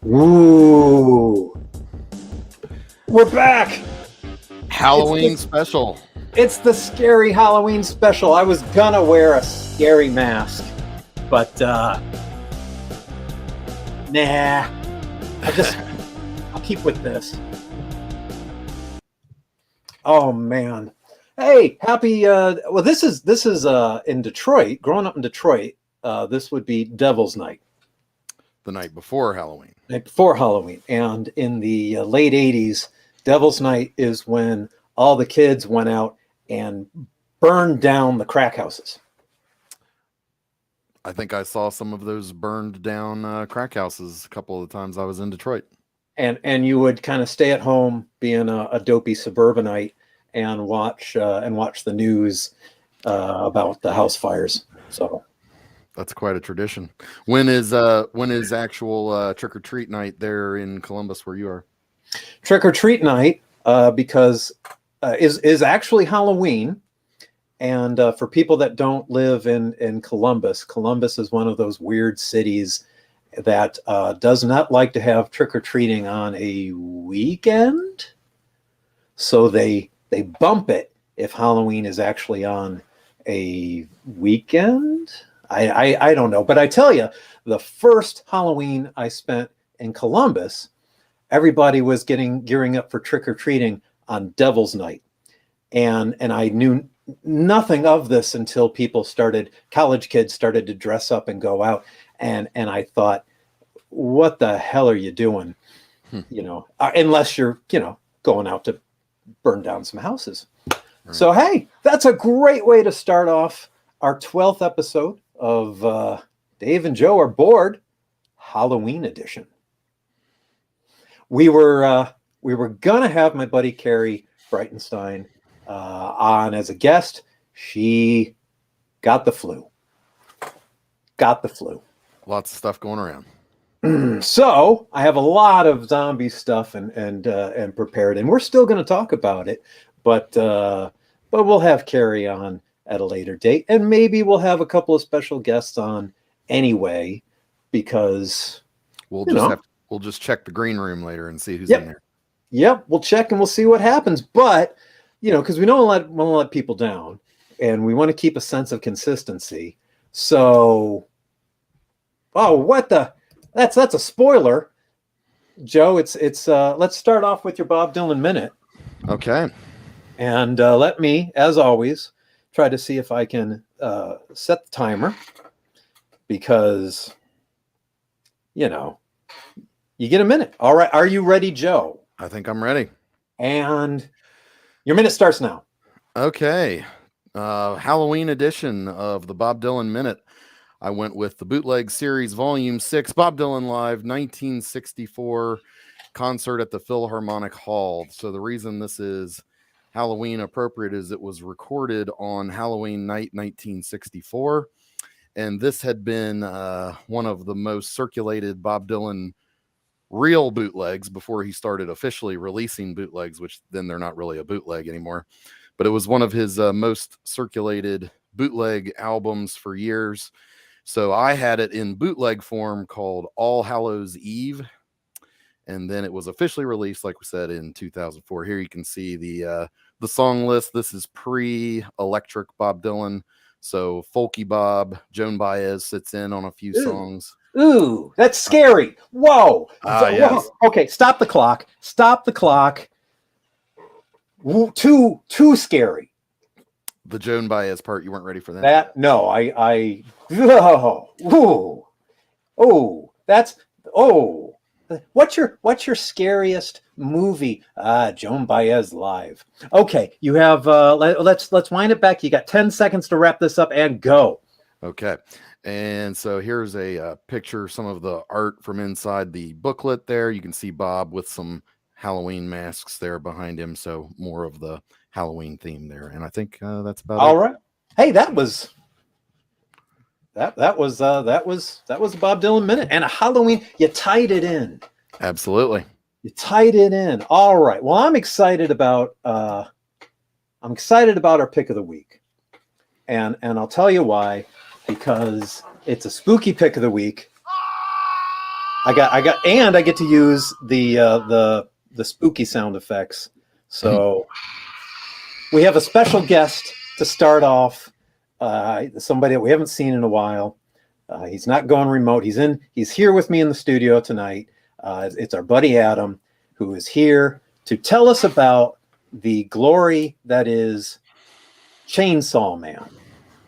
Ooh, we're back. Halloween special. It's the scary Halloween special. I was gonna wear a scary mask, but nah. I'll keep with this. Oh man. Hey, happy well this is in Detroit. Growing up in Detroit, this would be Devil's Night. The night before Halloween. Night before Halloween. And in the late 80s, Devil's Night is when all the kids went out and burned down the crack houses. I think I saw some of those burned down crack houses a couple of the times I was in Detroit. And you would kind of stay at home, being a dopey suburbanite, and watch the news about the house fires. So that's quite a tradition. When is actual trick or treat night there in Columbus where you are? Trick or treat night because is actually Halloween. And for people that don't live in Columbus, Columbus is one of those weird cities that does not like to have trick-or-treating on a weekend. So they bump it if Halloween is actually on a weekend. I don't know. But I tell you, the first Halloween I spent in Columbus, everybody was gearing up for trick-or-treating on Devil's Night. And I knew nothing of this until college kids started to dress up and go out. And I thought, what the hell are you doing? Unless you're, going out to burn down some houses. Right. So, hey, that's a great way to start off our 12th episode of Dave and Joe Are Bored, Halloween edition. We were going to have my buddy Carrie Breitenstein on as a guest. She got the flu. Lots of stuff going around. So I have a lot of zombie stuff and prepared, and we're still going to talk about it, but we'll have Carrie on at a later date, and maybe we'll have a couple of special guests on anyway, because we'll just check the green room later and see who's in there. Yep, we'll check and we'll see what happens, but because we don't want to let people down, and we want to keep a sense of consistency. So, that's a spoiler, Joe. It's let's start off with your Bob Dylan minute. Okay. And let me, as always, try to see if I can set the timer, because you get a minute. All right, are you ready, Joe? I think I'm ready. And your minute starts now. Okay. Halloween edition of the Bob Dylan Minute. I went with the Bootleg Series Volume 6, Bob Dylan Live, 1964 concert at the Philharmonic Hall. So the reason this is Halloween appropriate is it was recorded on Halloween night 1964. And this had been one of the most circulated Bob Dylan real bootlegs before he started officially releasing bootlegs, which then they're not really a bootleg anymore. But it was one of his most circulated bootleg albums for years. So I had it in bootleg form called All Hallows Eve. And then it was officially released, like we said, in 2004. Here you can see the song list. This is pre-electric Bob Dylan. So Folky Bob, Joan Baez sits in on a few songs. Ooh, that's scary. Whoa. Yes. Okay, stop the clock. Too scary. The Joan Baez part, you weren't ready for that? What's your scariest movie? Joan Baez Live. Okay, you have let's wind it back. You got 10 seconds to wrap this up and go. Okay. And so here's a picture, some of the art from inside the booklet there. You can see Bob with some Halloween masks there behind him. So more of the Halloween theme there. And I think that's about all it. Right. Hey, that was the Bob Dylan minute and a Halloween. You tied it in. Absolutely. You tied it in. All right. Well, I'm excited about our pick of the week. And I'll tell you why. Because it's a spooky pick of the week. and I get to use the spooky sound effects. So we have a special guest to start off. Somebody that we haven't seen in a while. He's not going remote. He's here with me in the studio tonight. It's our buddy Adam, who is here to tell us about the glory that is Chainsaw Man.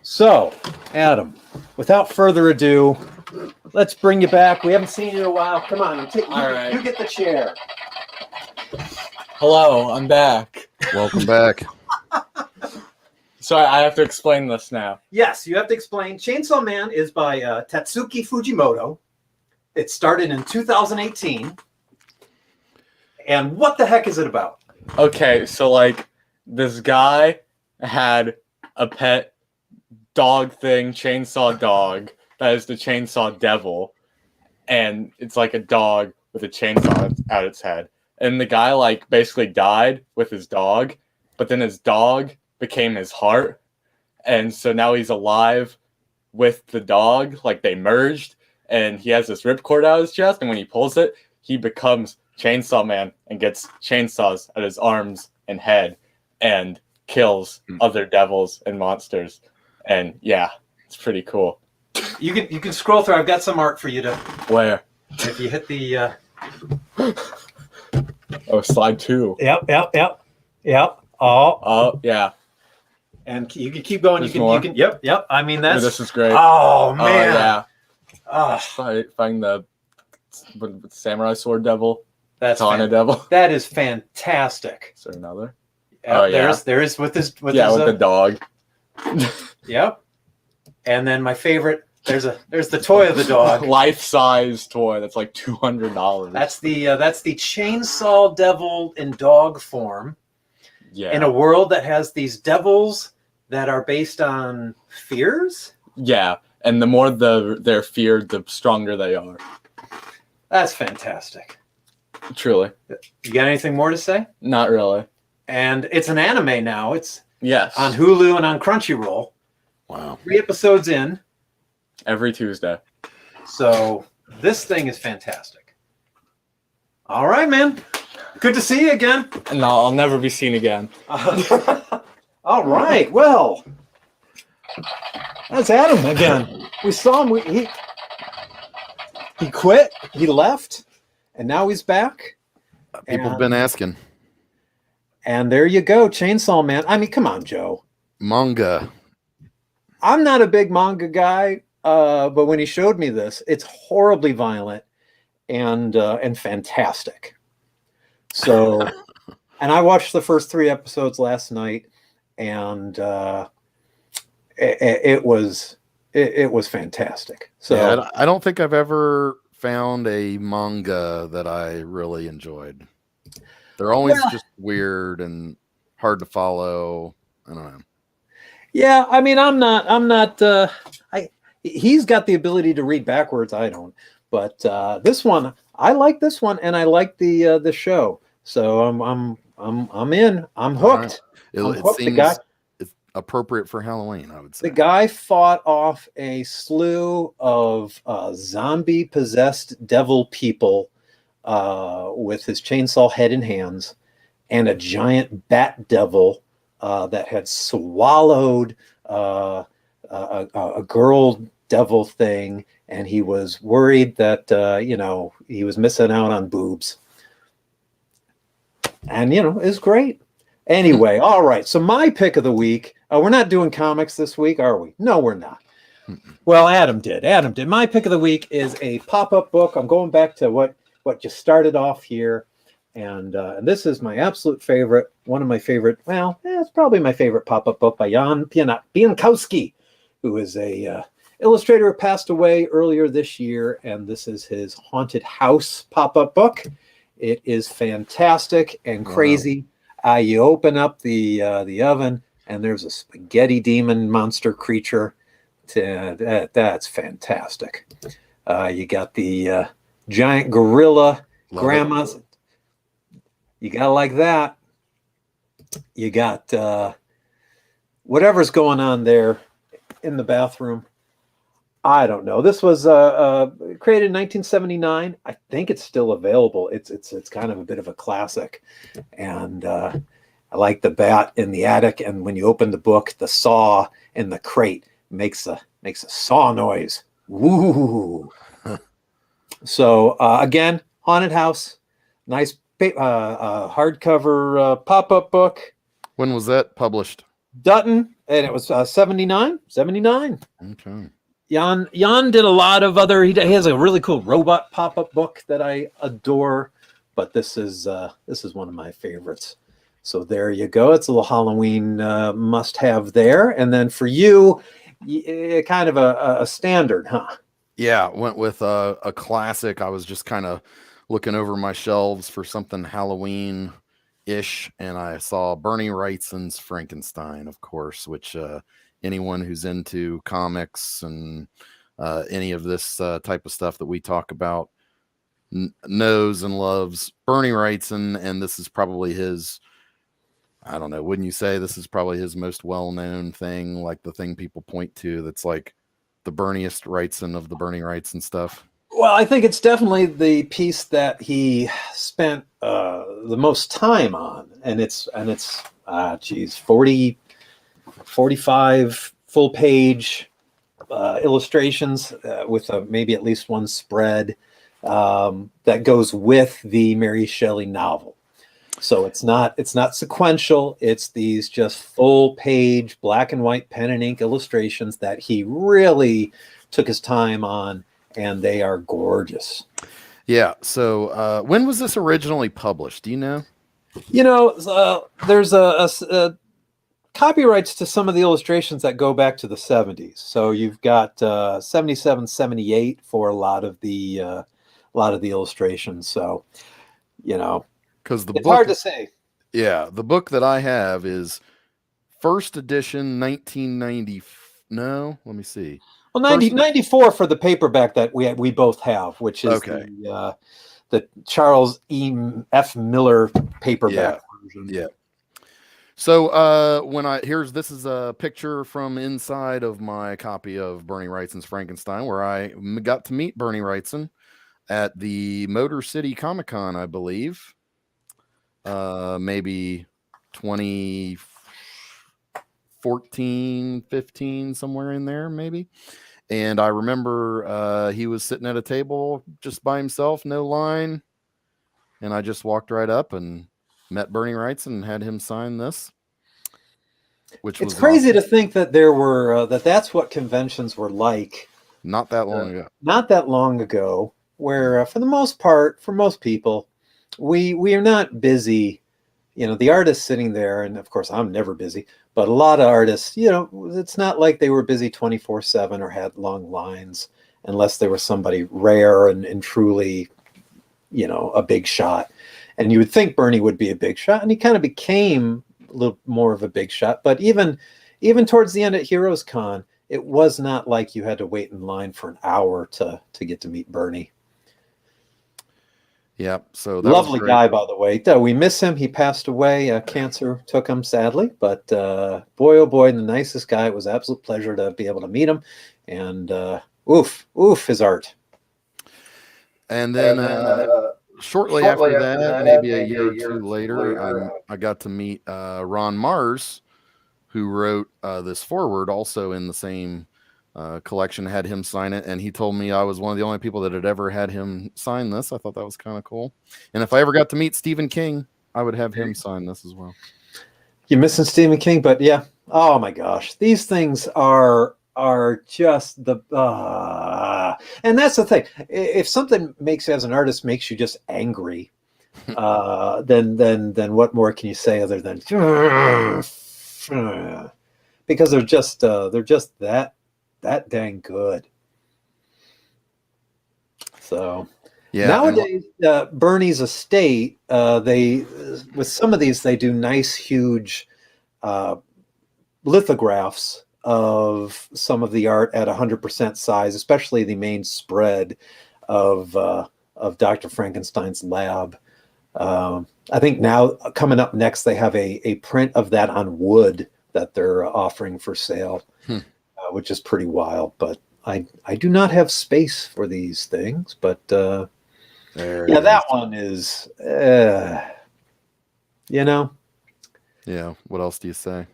So, Adam, without further ado, let's bring you back. We haven't seen you in a while. Come on, you get the chair. Hello, I'm back. Welcome back. So I have to explain this now. Yes, you have to explain. Chainsaw Man is by Tatsuki Fujimoto. It started in 2018. And what the heck is it about? Okay, so like this guy had a pet dog thing, chainsaw dog, that is the chainsaw devil. And it's like a dog with a chainsaw at its head. And the guy like basically died with his dog, but then his dog became his heart. And so now he's alive with the dog, like they merged, and he has this ripcord out of his chest, and when he pulls it, he becomes Chainsaw Man and gets chainsaws at his arms and head and kills other devils and monsters. And yeah, it's pretty cool. You can scroll through. I've got some art for you to. Where? If you hit the. Oh, slide 2. Yep. Oh, yeah. And you can keep going. There's more? You can. Yep. I mean that's. Ooh, this is great. Oh man. Oh, yeah. Oh, Fighting the samurai sword devil. that's Katana devil. that is fantastic. Is there another? There is with this with the dog. Yep. And then my favorite. There's the toy of the dog. Life-size toy that's like $200. That's the chainsaw devil in dog form. Yeah. In a world that has these devils that are based on fears. Yeah, and the more they're feared, the stronger they are. That's fantastic. Truly. You got anything more to say? Not really. And it's an anime now. It's Yes. on Hulu and on Crunchyroll. Wow. 3 episodes in. Every Tuesday. So this thing is fantastic. All right, man. Good to see you again. No, I'll never be seen again. All right. Well, that's Adam again. We saw him. He quit. He left, and now he's back. People have been asking. And there you go, Chainsaw Man. I mean, come on, Joe. Manga. I'm not a big manga guy, but when he showed me this, it's horribly violent and fantastic. So, and I watched the first 3 episodes last night, and it was fantastic. So yeah, I don't think I've ever found a manga that I really enjoyed. They're always just weird and hard to follow. I don't know. Yeah, I mean, I'm not. He's got the ability to read backwards. I don't. But this one, I like this one, and I like the show. So I'm in. I'm hooked. Right. It seems it's appropriate for Halloween, I would say. The guy fought off a slew of zombie possessed devil people with his chainsaw head and hands, and a giant bat devil that had swallowed a girl devil thing, and he was worried that he was missing out on boobs. And it's great. Anyway, all right. So my pick of the week. We're not doing comics this week, are we? No, we're not. Well, Adam did. My pick of the week is a pop-up book. I'm going back to what just started off here, and this is my absolute favorite. One of my favorite. Well, it's probably my favorite pop-up book by Jan Pienkowski, who is a illustrator who passed away earlier this year, and this is his Haunted House pop-up book. It is fantastic and crazy. Wow. You open up the oven, and there's a spaghetti demon monster creature. That's fantastic. You got the giant gorilla grandmas. You got like that. You got whatever's going on there in the bathroom. I don't know. This was created in 1979. I think it's still available. It's kind of a bit of a classic, and I like the bat in the attic. And when you open the book, the saw in the crate makes a saw noise. Woo! So again, haunted house, nice hardcover pop-up book. When was that published? Dutton, and it was 79. Okay. Jan did a lot of other. He has a really cool robot pop-up book that I adore, but this is one of my favorites. So there you go. It's a little Halloween must-have there. And then for you, kind of a standard, huh? Yeah, went with a classic. I was just kind of looking over my shelves for something Halloween-ish, and I saw Bernie Wrightson's Frankenstein, of course, which anyone who's into comics and any of this type of stuff that we talk about knows and loves Bernie Wrightson, and this is probably his, I don't know, wouldn't you say this is probably his most well-known thing, like the thing people point to that's like the Berniest Wrightson of the Bernie Wrightson stuff? Well, I think it's definitely the piece that he spent the most time on, and it's 45 full page illustrations with maybe at least one spread that goes with the Mary Shelley novel. So it's not sequential. It's these just full page black and white pen and ink illustrations that he really took his time on, and they are gorgeous. Yeah. So when was this originally published? Do you know? You know, there's a copyrights to some of the illustrations that go back to the 70s. So you've got 77, 78 for a lot of the illustrations. So, you know, because it's hard to say. Yeah, the book that I have is first edition 1990. No, let me see. Well, 94 for the paperback that we both have, which is okay. The Charles E.F. Miller paperback version. Yeah. So this is a picture from inside of my copy of Bernie Wrightson's Frankenstein, where I got to meet Bernie Wrightson at the Motor City Comic Con, I believe. Maybe 2014, 15, somewhere in there, maybe. And I remember he was sitting at a table just by himself, no line. And I just walked right up and met Bernie Wrightson and had him sign this. It's crazy awesome to think that there were that's what conventions were like. Not that long ago. Not that long ago, where for the most part, for most people, we are not busy. You know, the artist sitting there, and of course I'm never busy, but a lot of artists, you know, it's not like they were busy 24/7 or had long lines, unless they were somebody rare and truly, you know, a big shot. And you would think Bernie would be a big shot, and he kind of became a little more of a big shot. But even towards the end at Heroes Con, it was not like you had to wait in line for an hour to get to meet Bernie. Yeah, so lovely guy, by the way. We miss him. He passed away. Cancer took him, sadly. But boy, oh boy, the nicest guy. It was an absolute pleasure to be able to meet him. And oof, his art. And then shortly after that, maybe a year or two later, I got to meet Ron Mars, who wrote this foreword, also in the same collection, had him sign it, and he told me I was one of the only people that had ever had him sign this. I thought that was kind of cool. And if I ever got to meet Stephen King, I would have him sign this as well. You're missing Stephen King, but yeah. Oh my gosh, these things are just the and that's the thing. If something as an artist makes you just angry, then what more can you say other than because they're just that dang good. So yeah, nowadays Bernie's estate, they with some of these they do nice huge lithographs of some of the art at 100% size, especially the main spread of Dr. Frankenstein's lab. I think now coming up next they have a print of that on wood that they're offering for sale. Which is pretty wild, but I do not have space for these things, but There yeah, it that is. one is, you know, Yeah. What else do you say?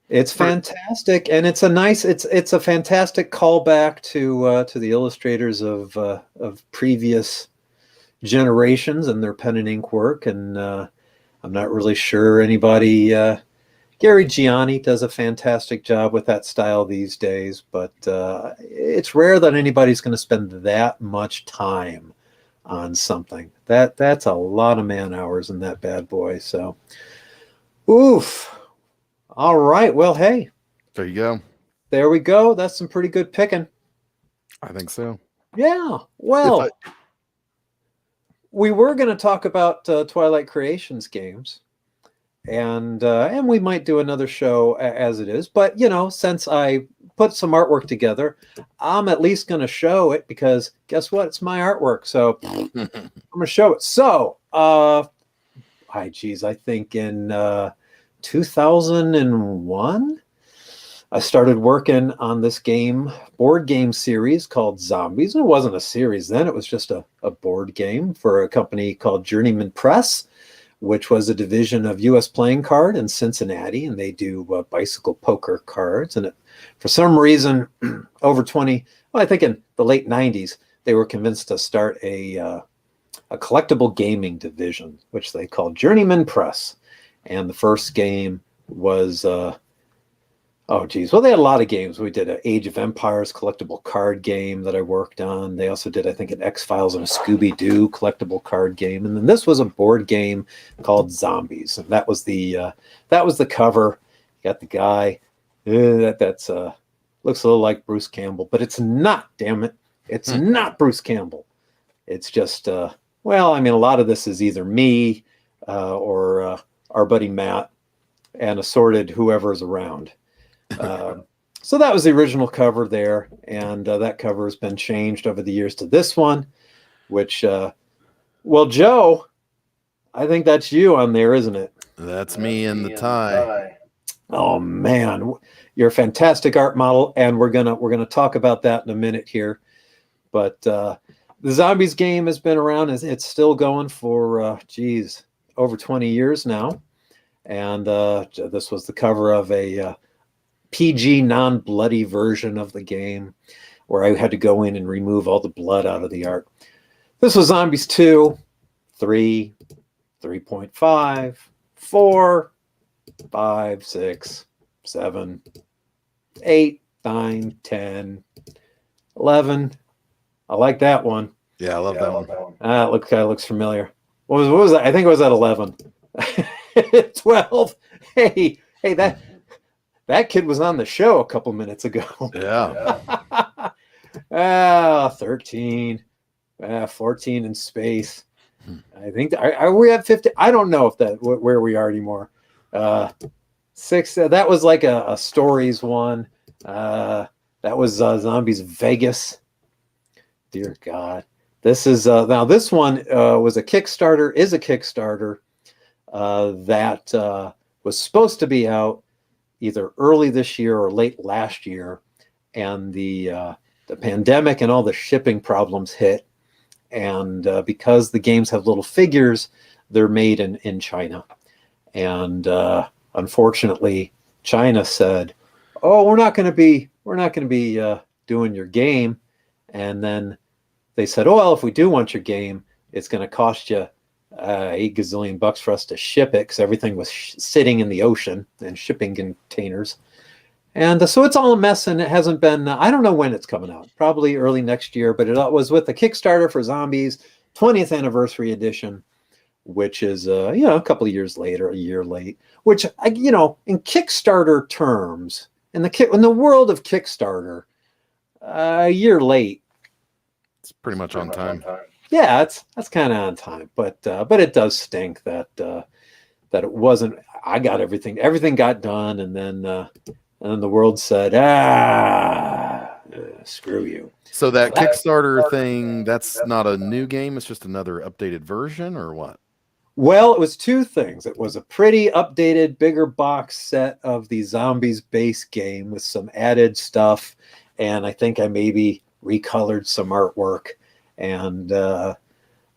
it's fantastic, and it's a fantastic callback to the illustrators of previous generations and their pen and ink work. And I'm not really sure anybody. Gary Gianni does a fantastic job with that style these days, but it's rare that anybody's going to spend that much time on something. That's a lot of man hours in that bad boy. So, oof. All right. Well, hey, There you go. there we go. That's some pretty good picking. I think so. Yeah. Well, we were going to talk about Twilight Creations games, and we might do another show as it is. But since I put some artwork together, I'm at least going to show it, because guess what? It's my artwork, so I'm going to show it. So, I think in 2001, I started working on this board game series called Zombies. It wasn't a series then, it was just a board game for a company called Journeyman Press, which was a division of US Playing Card in Cincinnati, and they do bicycle poker cards. And for some reason, I think in the late 90s, they were convinced to start a collectible gaming division, which they called Journeyman Press. And the first game was, they had a lot of games. We did an Age of Empires collectible card game that I worked on. They also did, I think, an X-Files and a Scooby-Doo collectible card game. And then this was a board game called Zombies. And that was the cover. You got the guy. That's looks a little like Bruce Campbell, but it's not, damn it. It's not Bruce Campbell. It's just, a lot of this is either me or our buddy Matt and assorted whoever's around. So that was the original cover there, and that cover has been changed over the years to this one, which, Joe, I think that's you on there, isn't it? That's me in the tie. Oh man, you're a fantastic art model, and we're gonna talk about that in a minute here. But the Zombies game has been around. It's still going for over 20 years now, and this was the cover of a PG non-bloody version of the game, where I had to go in and remove all the blood out of the art. This was Zombies 2, 3, 3.5, 4, 5, 6, 7, 8, 9, 10, 11. I like that one. Yeah, I love that one. It looks familiar. What was that? I think it was at 11. 12. Hey, that kid was on the show a couple minutes ago. Yeah. 13. 14 in space. I think are we at 50? I don't know where we are anymore. 6. That was like a stories one. That was Zombies Vegas. Dear God, this is now this one was a Kickstarter. Is a Kickstarter that was supposed to be out either early this year or late last year, and the pandemic and all the shipping problems hit. And because the games have little figures, they're made in China. And unfortunately, China said, "Oh, we're not going to be doing your game." And then they said, "Oh, well, if we do want your game, it's going to cost you $8 gazillion for us to ship it," because everything was sitting in the ocean and shipping containers. And so it's all a mess, and it hasn't been, I don't know when it's coming out, probably early next year, but it was with the Kickstarter for Zombies 20th Anniversary Edition, which is, a couple of years later, a year late, which, in Kickstarter terms, in the world of Kickstarter, a year late. It's pretty much on time. Yeah, that's kind of on time, but it does stink that it wasn't. I got everything got done, and then the world said, screw you. So that Kickstarter thing, that's not a new game. It's just another updated version, or what? Well, it was two things. It was a pretty updated, bigger box set of the Zombies base game with some added stuff. and I think I maybe recolored some artwork, and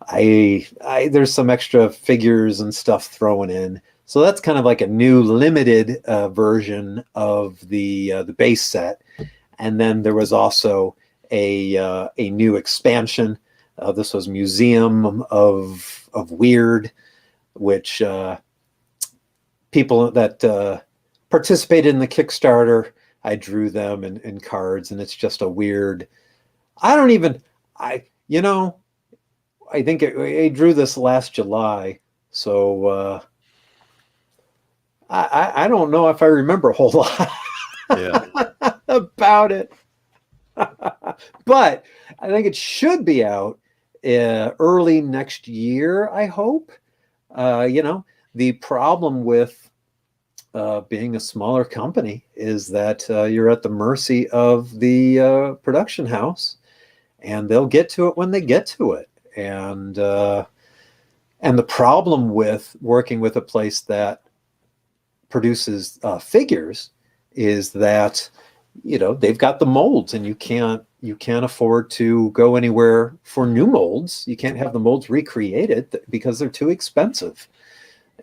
I there's some extra figures and stuff thrown in. So that's kind of like a new limited version of the base set. And then there was also a new expansion. This was Museum of Weird, which people that participated in the Kickstarter, I drew them in cards, and it's just a weird. I think I drew this last July, so I don't know if I remember a whole lot about it. But I think it should be out early next year, I hope. The problem with being a smaller company is that you're at the mercy of the production house, and they'll get to it when they get to it. And the problem with working with a place that produces figures is that they've got the molds, and you can't afford to go anywhere for new molds. You can't have the molds recreated because they're too expensive.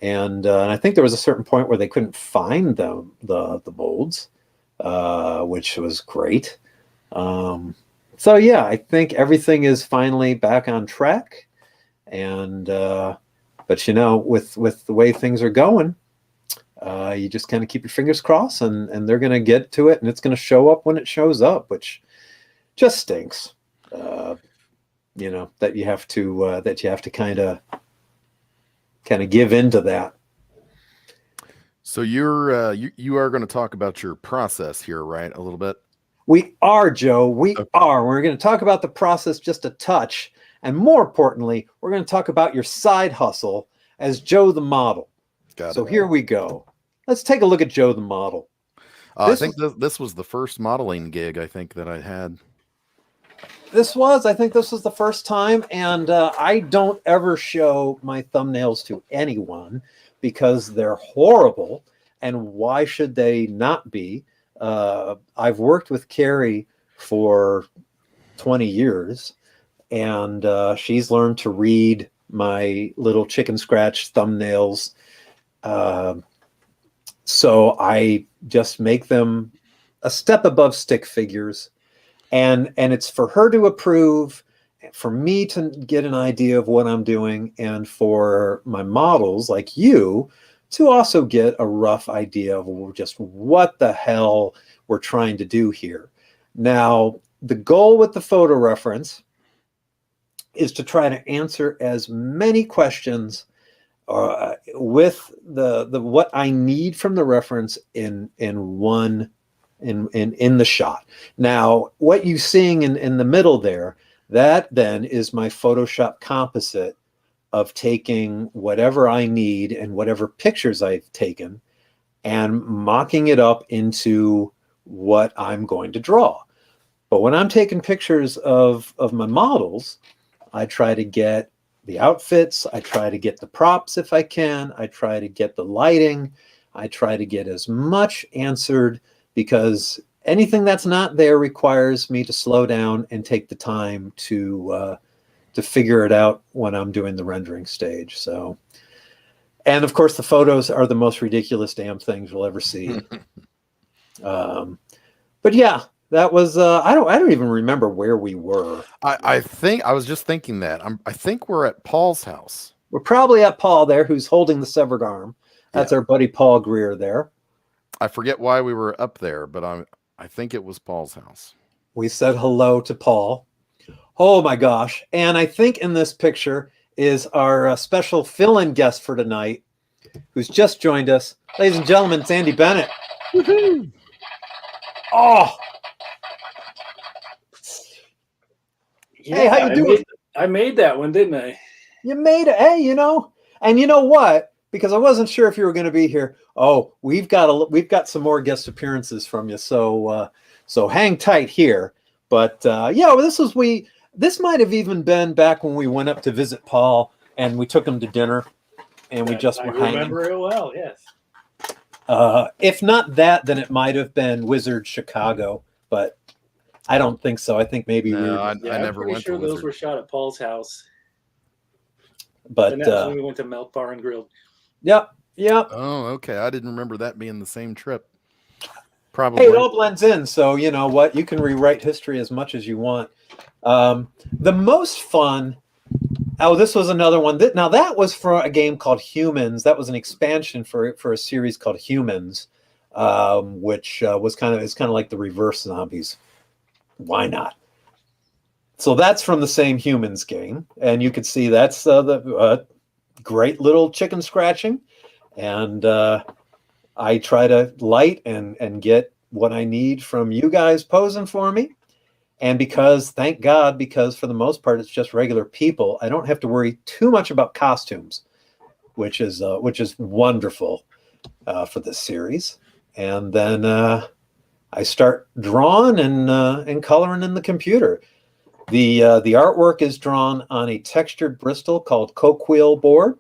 And I think there was a certain point where they couldn't find the molds, which was great. So yeah, I think everything is finally back on track. And but with the way things are going, you just kind of keep your fingers crossed, and they're going to get to it, and it's going to show up when it shows up, which just stinks. That you have to kind of give into that. So you are going to talk about your process here, right? A little bit. We are, Joe. We are. We're going to talk about the process just a touch, and more importantly, we're going to talk about your side hustle as Joe the model. So here we go. Let's take a look at Joe the model. I think this was the first modeling gig I think that I had. I think this was the first time, and I don't ever show my thumbnails to anyone because they're horrible, and why should they not be? I've worked with Carrie for 20 years, and she's learned to read my little chicken scratch thumbnails. So I just make them a step above stick figures, and it's for her to approve, for me to get an idea of what I'm doing, and for my models like you to also get a rough idea of just what the hell we're trying to do here. Now, the goal with the photo reference is to try to answer as many questions with the what I need from the reference in the shot. Now, what you're seeing in the middle there, that then is my Photoshop composite of taking whatever I need and whatever pictures I've taken and mocking it up into what I'm going to draw. But when I'm taking pictures of my models, I try to get the outfits, I try to get the props if I can, I try to get the lighting, I try to get as much answered, because anything that's not there requires me to slow down and take the time to figure it out when I'm doing the rendering stage. So, and of course the photos are the most ridiculous damn things you'll ever see. But yeah, that was I don't even remember where we were. I think I was just thinking that I think we're at Paul's house. We're probably at Paul there, who's holding the severed arm. That's our buddy Paul Greer there. I forget why we were up there, but I think it was Paul's house. We said hello to Paul. Oh my gosh. And I think in this picture is our special fill-in guest for tonight, who's just joined us. Ladies and gentlemen, it's Andy Bennett. Woohoo! Oh! Yeah, hey, how you doing? I made that one, didn't I? You made it. Hey, and you know what? Because I wasn't sure if you were going to be here. Oh, we've got some more guest appearances from you. So hang tight here. But this might have even been back when we went up to visit Paul and we took him to dinner, and we just were hanging. I remember it well. Yes. If not that, then it might have been Wizard Chicago. But I don't think so. I think maybe we No, were, I Yeah, I'm never pretty went sure to those Lizard. were shot at Paul's house. but And that was when we went to Milk Bar and Grilled. yep, yep. Oh, okay. I didn't remember that being the same trip. Hey, Probably. it all blends in. So you know what? You can rewrite history as much as you want. The most fun. Oh, this was another one. Now that was for a game called Humans. That was an expansion for a series called Humans, which was kind of like the reverse zombies. Why not? So that's from the same Humans game, and you can see that's the great little chicken scratching, and I try to light and get what I need from you guys posing for me. And because, thank God, because for the most part it's just regular people, I don't have to worry too much about costumes, which is wonderful for this series. And then I start drawing and coloring in the computer. The artwork is drawn on a textured Bristol called Coquille board.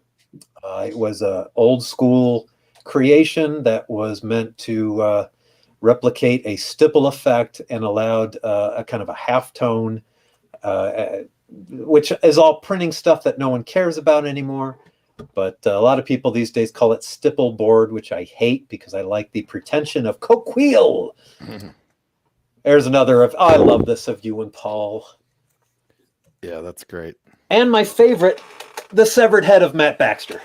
It was an old school creation that was meant to replicate a stipple effect and allowed a kind of a halftone, which is all printing stuff that no one cares about anymore. But a lot of people these days call it stipple board, which I hate because I like the pretension of Coquille. There's another of, I love this of you and Paul. Yeah, that's great. And my favorite, the severed head of Matt Baxter.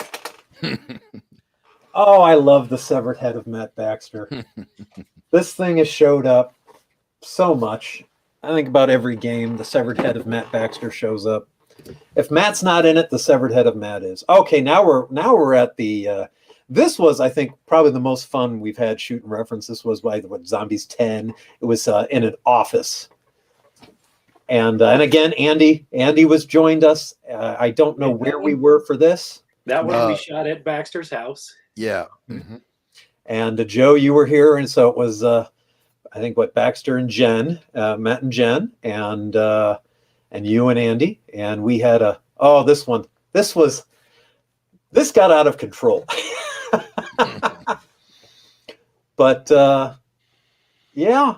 Oh, I love the severed head of Matt Baxter. This thing has showed up so much. I think about every game, the severed head of Matt Baxter shows up. If Matt's not in it, the severed head of Matt is. Okay, now we're at the. This was, I think, probably the most fun we've had shooting reference. This was by Zombies 10. It was in an office. And again, Andy was joined us. I don't know where we were for this. That one we shot at Baxter's house. Yeah. Mm-hmm. And Joe, you were here, and so it was. I think Baxter and Jen, Matt and Jen, and you and Andy, and we had this got out of control. But yeah,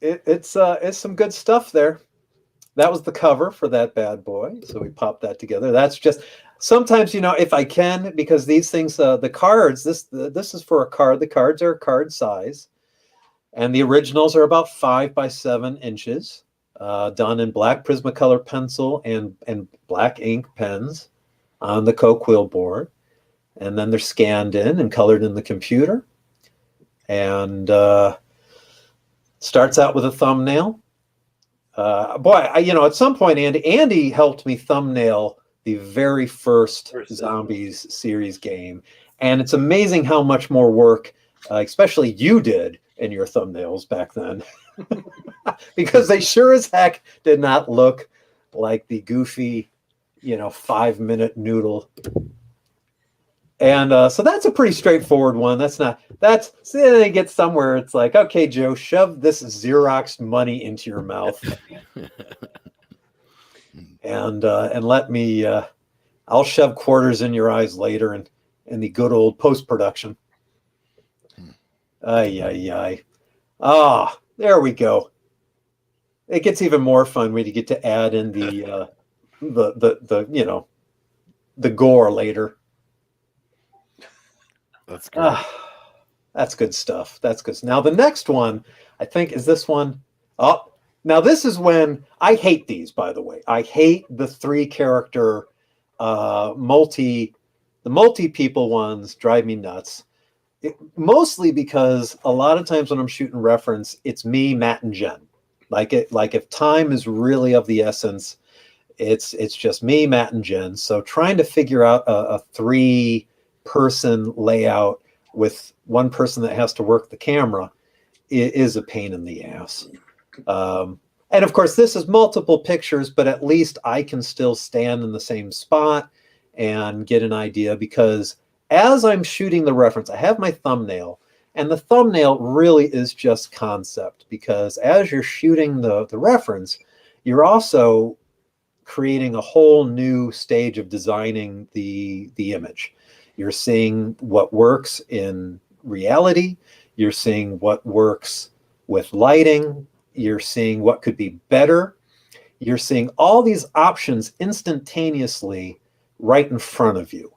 it's some good stuff there. That was the cover for that bad boy. So we popped that together. That's just sometimes, if I can, because these things, the cards, this is for a card. The cards are card size, and the originals are about 5 by 7 inches, done in black Prismacolor pencil and black ink pens on the Coquille board, and then they're scanned in and colored in the computer, and starts out with a thumbnail. At some point, Andy helped me thumbnail the very first Zombies series game. And it's amazing how much more work, especially you did in your thumbnails back then. Because they sure as heck did not look like the goofy, 5-minute noodle. And so that's a pretty straightforward one. Then it gets somewhere. It's like, okay, Joe, shove this Xerox money into your mouth, and let me. I'll shove quarters in your eyes later, in the good old post-production. Ay. Ah, there we go. It gets even more fun when you get to add in the gore later. That's great. That's good stuff. That's good. Now the next one, I think, is this one. Oh, now this is when I hate these. By the way, I hate the 3-character multi people ones. Drive me nuts. Mostly because a lot of times when I'm shooting reference, it's me, Matt, and Jen. Like if time is really of the essence, it's just me, Matt, and Jen. So trying to figure out a 3-person layout with one person that has to work the camera is a pain in the ass. And of course, this is multiple pictures, but at least I can still stand in the same spot and get an idea, because as I'm shooting the reference, I have my thumbnail, and the thumbnail really is just concept, because as you're shooting the reference, you're also creating a whole new stage of designing the image. You're seeing what works in reality. You're seeing what works with lighting. You're seeing what could be better. You're seeing all these options instantaneously right in front of you.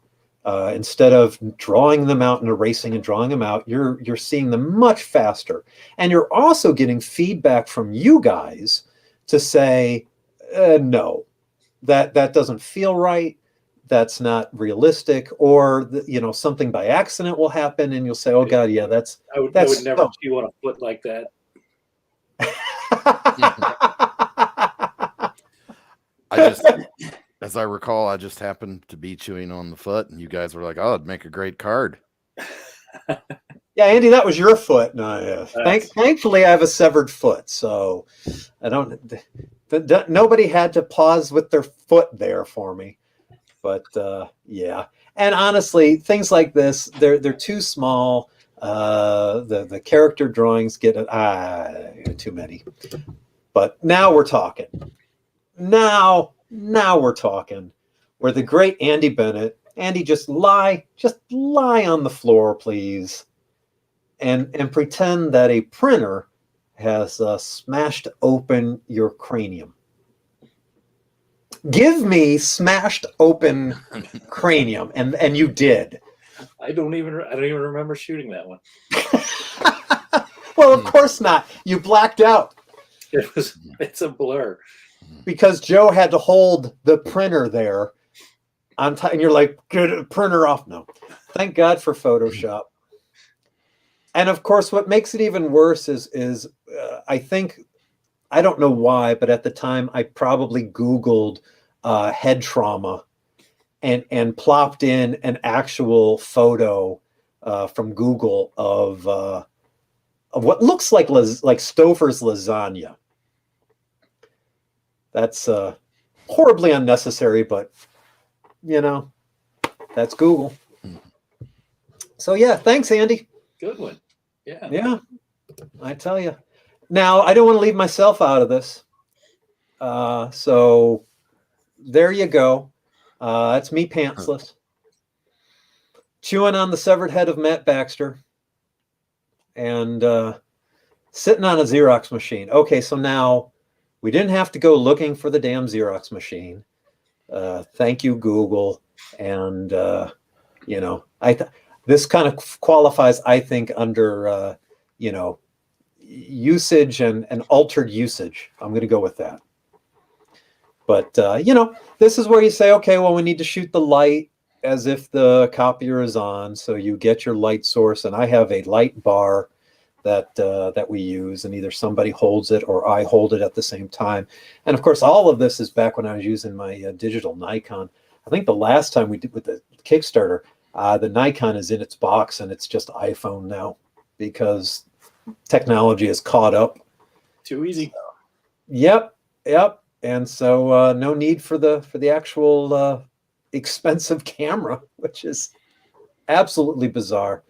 Instead of drawing them out and erasing and drawing them out, you're seeing them much faster. And you're also getting feedback from you guys to say, no, that doesn't feel right. That's not realistic. Or, something by accident will happen and you'll say, oh God, yeah, I would never chew on a foot like that. As I recall, I just happened to be chewing on the foot, and you guys were like, "Oh, it'd make a great card." Yeah, Andy, that was your foot. No, yeah. Thankfully, I have a severed foot, so I don't. Nobody had to pause with their foot there for me. But yeah, and honestly, things like this, they're too small. The character drawings get too many. But now we're talking. Now we're talking. Where the great Andy Bennett, Andy, just lie on the floor, please, and pretend that a printer has smashed open your cranium. Give me smashed open cranium, and you did. I don't even remember shooting that one. Well, of course not. You blacked out. It's a blur. Because Joe had to hold the printer there on time, and you're like, "Good, printer off." No, thank God for Photoshop. And of course, what makes it even worse is I think, I don't know why, but at the time I probably Googled head trauma and plopped in an actual photo from Google of what looks like Stouffer's lasagna. That's horribly unnecessary, but that's Google. So yeah, thanks, Andy. Good one. Yeah. Yeah, I tell you. Now, I don't want to leave myself out of this. So there you go. That's me pantsless. Chewing on the severed head of Matt Baxter. And sitting on a Xerox machine. Okay, so now we didn't have to go looking for the damn Xerox machine. Thank you, Google. And, this kind of qualifies, I think, under, usage and altered usage. I'm going to go with that. But, this is where you say, okay, well, we need to shoot the light as if the copier is on. So you get your light source. And I have a light bar that we use, and either somebody holds it or I hold it at the same time. And of course, all of this is back when I was using my digital Nikon. I think the last time we did with the Kickstarter, the Nikon is in its box and it's just iPhone now because technology has caught up. Too easy. Yep. And so no need for the actual expensive camera, which is absolutely bizarre.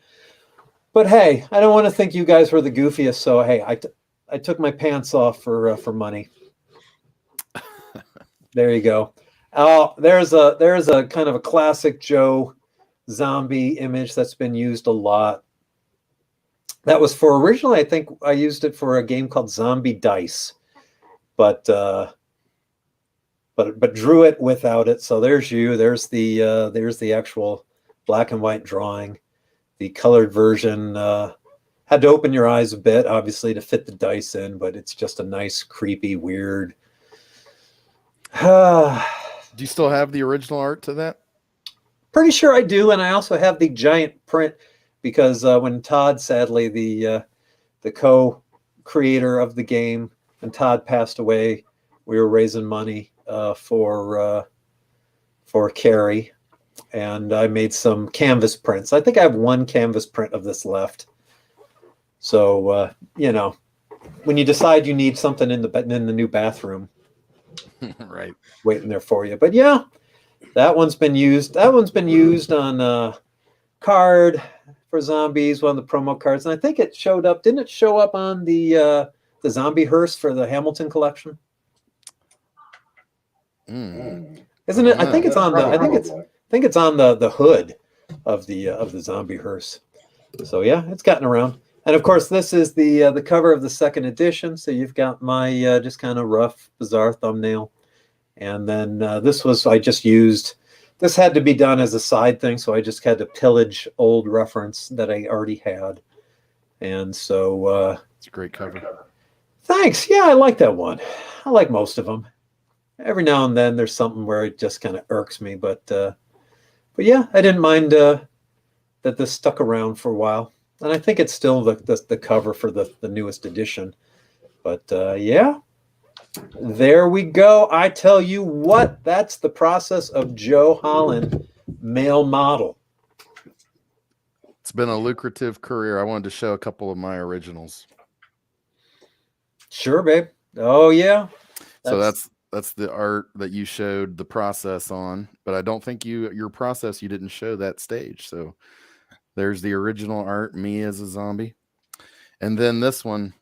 But hey, I don't want to think you guys were the goofiest. So hey, I took my pants off for money. There you go. There's a kind of a classic Joe zombie image that's been used a lot. That was for originally, I think I used it for a game called Zombie Dice, but drew it without it. So there's you. There's the actual black and white drawing. The colored version had to open your eyes a bit, obviously, to fit the dice in, but it's just a nice, creepy, weird. Do you still have the original art to that? Pretty sure I do, and I also have the giant print because when Todd, sadly, the co-creator of the game, when Todd passed away, we were raising money for Carrie. And I made some canvas prints. I think I have one canvas print of this left. So, when you decide you need something in the new bathroom, right, waiting there for you. But yeah, that one's been used. That one's been used on card for zombies, one of the promo cards. And I think it showed up. Didn't it show up on the zombie hearse for the Hamilton collection? Isn't it? I think it's on the. I think it's on the hood of the zombie hearse. So yeah, it's gotten around. And of course, this is the cover of the second edition. So you've got my just kind of rough, bizarre thumbnail. And then this was, I just used, this had to be done as a side thing. So I just had to pillage old reference that I already had. And so It's a great cover. thanks. Yeah, I like that one. I like most of them. Every now and then there's something where it just kind of irks me. But yeah, I didn't mind that this stuck around for a while. And I think it's still the cover for the newest edition. But yeah. There we go. I tell you what, that's the process of Joe Holland, male model. It's been a lucrative career. I wanted to show a couple of my originals. Sure, babe. Oh yeah. So that's the art that you showed the process on, but I don't think your process you didn't show that stage. So there's the original art, me as a zombie. And then this one,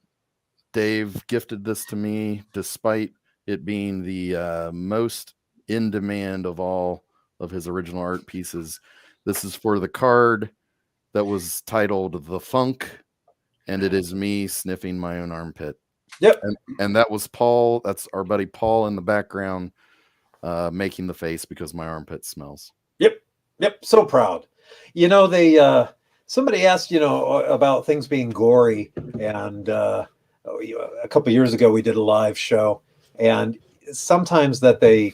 Dave gifted this to me despite it being the most in demand of all of his original art pieces. This is for the card that was titled The Funk, and it is me sniffing my own armpit. Yep. And that was Paul. That's our buddy Paul in the background making the face because my armpit smells. Yep. So proud. You know, they somebody asked, about things being gory, and a couple of years ago we did a live show, and sometimes that they,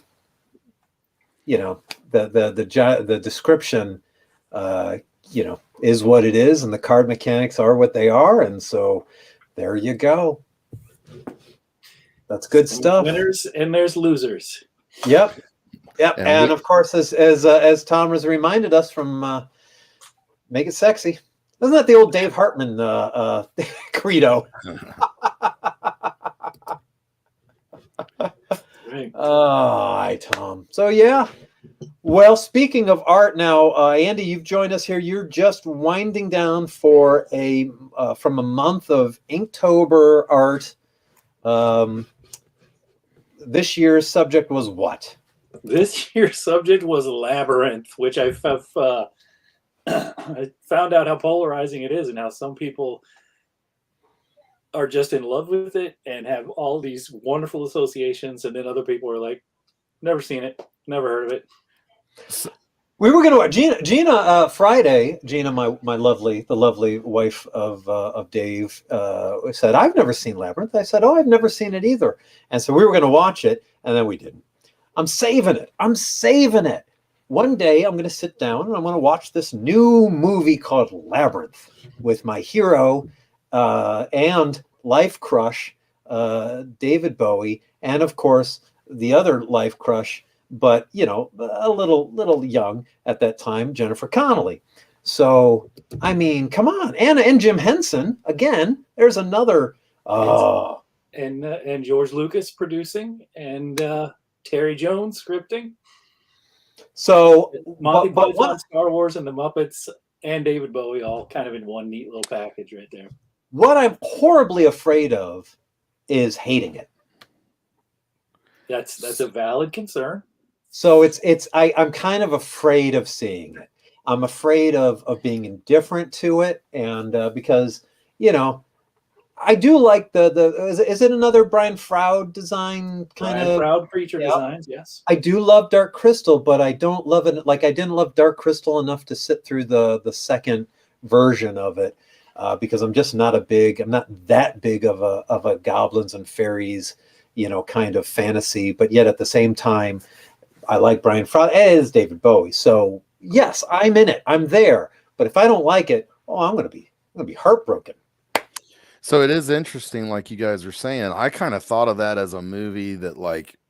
the description, is what it is, and the card mechanics are what they are, and so there you go. That's good stuff. Winners and there's losers. Yep. And of course, as Tom has reminded us from Make It Sexy. Isn't that the old Dave Hartman credo? Right. Hi, Tom. So yeah. Well, speaking of art now, Andy, you've joined us here. You're just winding down for from a month of Inktober art. This year's subject was what? This year's subject was Labyrinth, which I found out how polarizing it is and how some people are just in love with it and have all these wonderful associations, and then other people are like, never seen it, never heard of it. We were going to Gina Friday. Gina, the lovely wife of Dave, said, "I've never seen Labyrinth." I said, "Oh, I've never seen it either." And so we were going to watch it, and then we didn't. I'm saving it. One day I'm going to sit down and I'm going to watch this new movie called Labyrinth with my hero and life crush, David Bowie, and of course the other life crush, but a little young at that time, Jennifer Connelly. So I mean, come on, Anna and Jim Henson again. There's another. And George Lucas producing, and Terry Jones scripting. So Monty Python, Star Wars, and the Muppets, and David Bowie all kind of in one neat little package right there. What I'm horribly afraid of is hating it. That's a valid concern. So I'm kind of afraid of seeing it. I'm afraid of being indifferent to it, and because I do like is it another Brian Froud design kind of Froud creature designs? Yes. I do love Dark Crystal, but I don't love it. Like I didn't love Dark Crystal enough to sit through the second version of it because I'm not that big of a goblins and fairies, kind of fantasy. But yet at the same time, I like Brian Froud as David Bowie. So yes, I'm in it. I'm there. But if I don't like it, I'm going to be heartbroken. So it is interesting, like you guys are saying. I kind of thought of that as a movie that,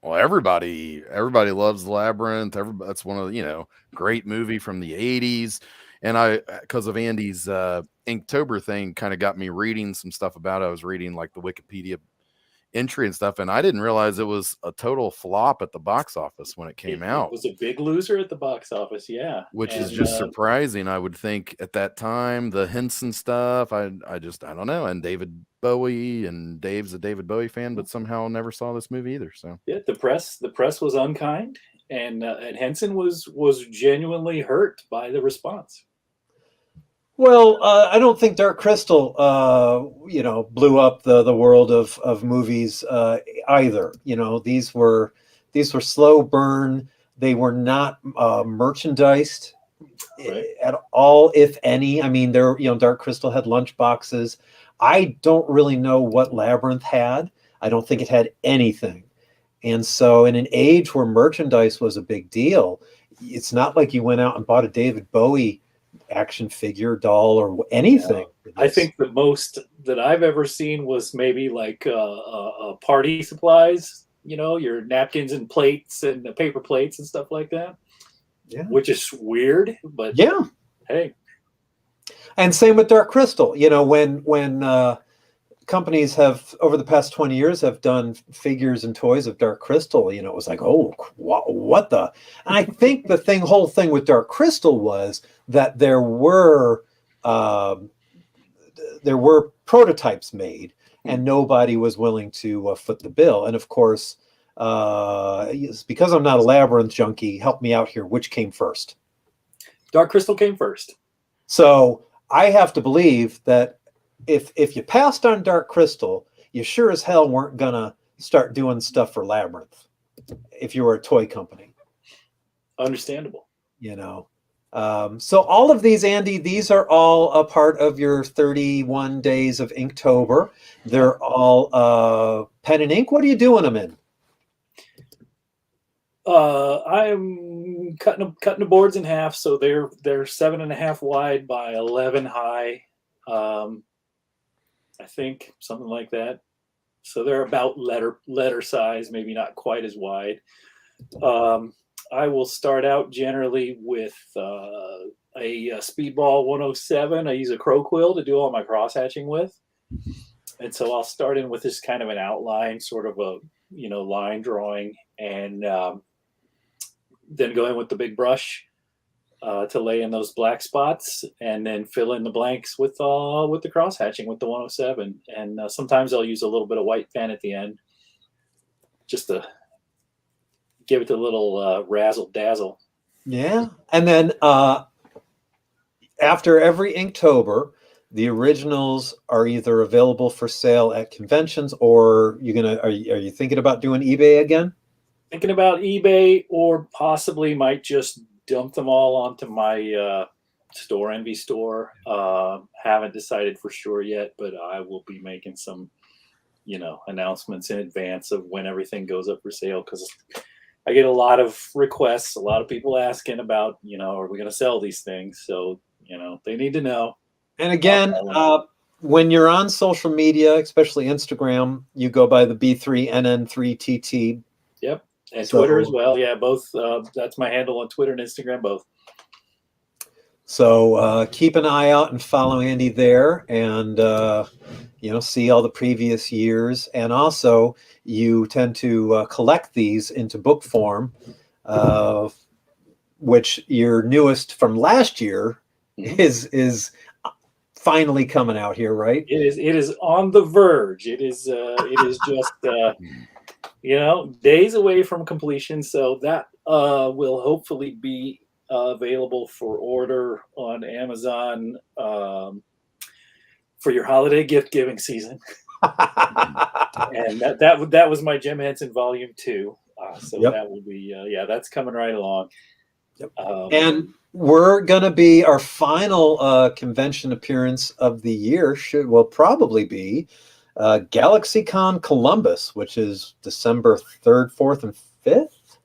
everybody loves Labyrinth. That's one of the great movie from the '80s, and because of Andy's Inktober thing, kind of got me reading some stuff about it. I was reading like the Wikipedia entry and stuff, and I didn't realize it was a total flop at the box office when it came out. It was a big loser at the box office, yeah. Which is just surprising. I would think at that time, the Henson stuff, I don't know. And David Bowie, and Dave's a David Bowie fan, but somehow never saw this movie either. So yeah, the press was unkind, and Henson was genuinely hurt by the response. Well, I don't think Dark Crystal, blew up the world of movies either. These were slow burn. They were not merchandised Right. at all, if any. I mean, Dark Crystal had lunch boxes. I don't really know what Labyrinth had. I don't think it had anything. And so, in an age where merchandise was a big deal, it's not like you went out and bought a David Bowie action figure, doll, or anything. I think the most that I've ever seen was maybe like party supplies, your napkins and plates and the paper plates and stuff like that. Yeah. Which is weird, but yeah. Hey. And same with Dark Crystal. When companies have over the past 20 years have done figures and toys of Dark Crystal, it was like, oh, what the? And I think the whole thing with Dark Crystal was that there were prototypes made, and nobody was willing to foot the bill. And of course, because I'm not a Labyrinth junkie, help me out here. Which came first? Dark Crystal came first. So I have to believe that if you passed on Dark Crystal, you sure as hell weren't gonna start doing stuff for Labyrinth if you were a toy company. Understandable. So all of these, Andy, these are all a part of your 31 days of Inktober. They're all pen and ink. What are you doing them in? I'm cutting the boards in half, so they're 7.5 wide by 11 high. I think something like that. So they're about letter size, maybe not quite as wide. I will start out generally with a Speedball 107. I use a crow quill to do all my cross hatching with. And so I'll start in with this kind of an outline, sort of a, line drawing, and then go in with the big brush to lay in those black spots, and then fill in the blanks with the cross hatching with the 107. And sometimes I'll use a little bit of white pen at the end, just to give it a little razzle dazzle. Yeah, and then after every Inktober, the originals are either available for sale at conventions, or are you thinking about doing eBay again? Thinking about eBay, or possibly might just dump them all onto my store, Envy store. Haven't decided for sure yet, but I will be making some, announcements in advance of when everything goes up for sale, because I get a lot of requests, a lot of people asking about, are we going to sell these things? So, they need to know. And again, when you're on social media, especially Instagram, you go by the B3NN3TT. Yep. And Twitter as well. Yeah, both. That's my handle on Twitter and Instagram, both. So keep an eye out and follow Andy there, and see all the previous years. And also, you tend to collect these into book form, which your newest from last year is finally coming out here, right? It is on the verge. It is just days away from completion. So that will hopefully be available for order on Amazon for your holiday gift giving season. And that was my Jim Henson Volume 2. That will be that's coming right along. Yep. And we're gonna be our final convention appearance of the year. Will probably be GalaxyCon Columbus, which is December 3rd, 4th, and 5th.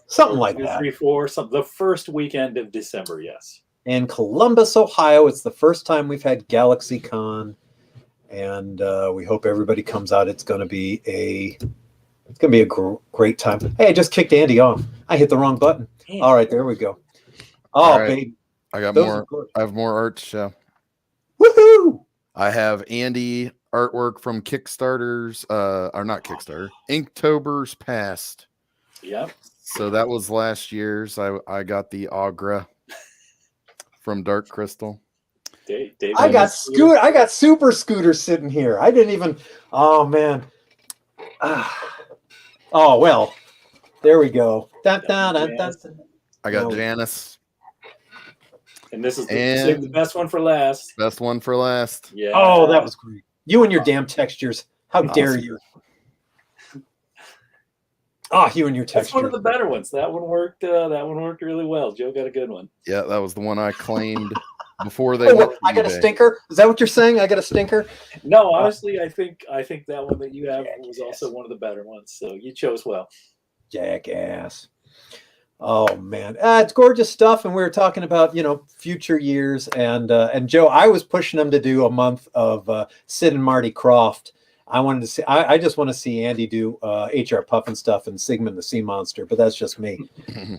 Something like that. 3, 4, the first weekend of December, yes. In Columbus, Ohio. It's the first time we've had GalaxyCon, and we hope everybody comes out. It's going to be a great time. Hey, I just kicked Andy off. I hit the wrong button. Damn. All right, there we go. Oh, right. Baby. I got more. I have more art to show. Woohoo! I have Andy artwork from Kickstarters, or not Kickstarter, Inktober's past. Yep. So that was last year's. I got the Agra from Dark Crystal. I got Super Scooter sitting here. I didn't even. Oh man. Oh well. There we go. I got Janice. And this is And the best one for last. best one for last. Yeah. Oh, that was great. You and your damn textures. How dare Awesome. you? Oh, you and your That's textures. one of the better ones. That one worked. That one worked really well. Joe got a good one. Yeah, that was the one I claimed before they. Oh, went what, to I got a eBay. stinker. Is that what you're saying? I got a stinker. No, honestly, I think that one that you have was also one of the better ones. So you chose well. Jackass. Oh man, it's gorgeous stuff. And we were talking about future years, and Joe, I was pushing them to do a month of Sid and Marty Krofft. I wanted to see. I just want to see Andy do HR Puffin stuff and Sigmund the Sea Monster, but that's just me.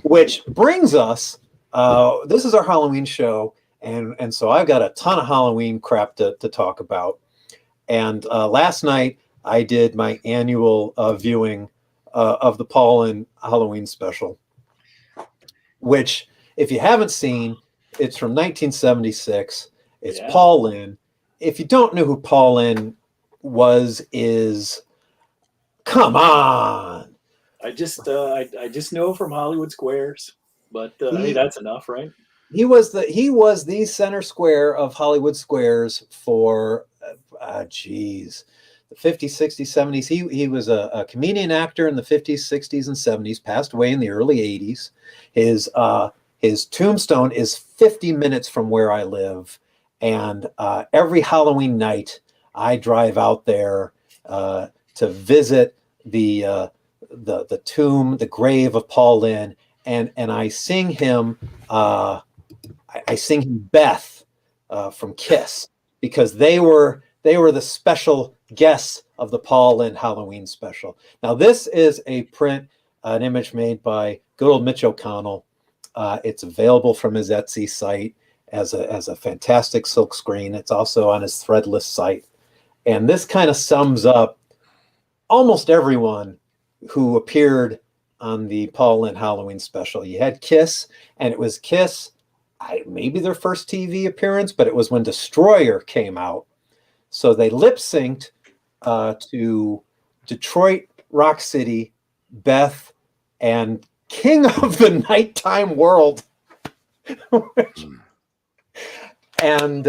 Which brings us. This is our Halloween show, and so I've got a ton of Halloween crap to talk about. And last night I did my annual viewing of the Paul Lynde Halloween special, which, if you haven't seen, it's from 1976. It's Paul Lynde. If you don't know who Paul Lynde is, come on. I just know him from Hollywood Squares, but hey, that's enough, right? He was the center square of Hollywood Squares for the 50s, 60s, 70s. He was a comedian actor in the 50s, 60s, and 70s. Passed away in the early 80s. His tombstone is 50 minutes from where I live, and every Halloween night I drive out there to visit the tomb, the grave of Paul Lynde, and I sing him. I sing him Beth from Kiss, because they were the special guests of the Paul Lynde Halloween special. Now this is an image made by good old Mitch O'Connell. It's available from his Etsy site as a fantastic silk screen. It's also on his Threadless site. And this kind of sums up almost everyone who appeared on the Paul Lynde Halloween special. You had Kiss, and it was Kiss, maybe their first TV appearance, but it was when Destroyer came out. So they lip synced to Detroit Rock City, Beth, and King of the Nighttime World. And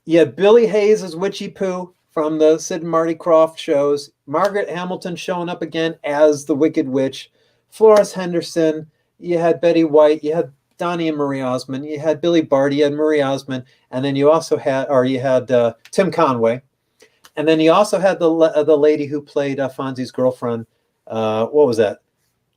you had Billy Hayes as Witchy Poo from the Sid and Marty Krofft shows. Margaret Hamilton showing up again as the Wicked Witch. Florence Henderson. You had Betty White. You had Donnie and Marie Osmond. You had Billy Barty and Marie Osmond. And then you also had, Tim Conway. And then you also had the lady who played Fonzie's girlfriend. What was that?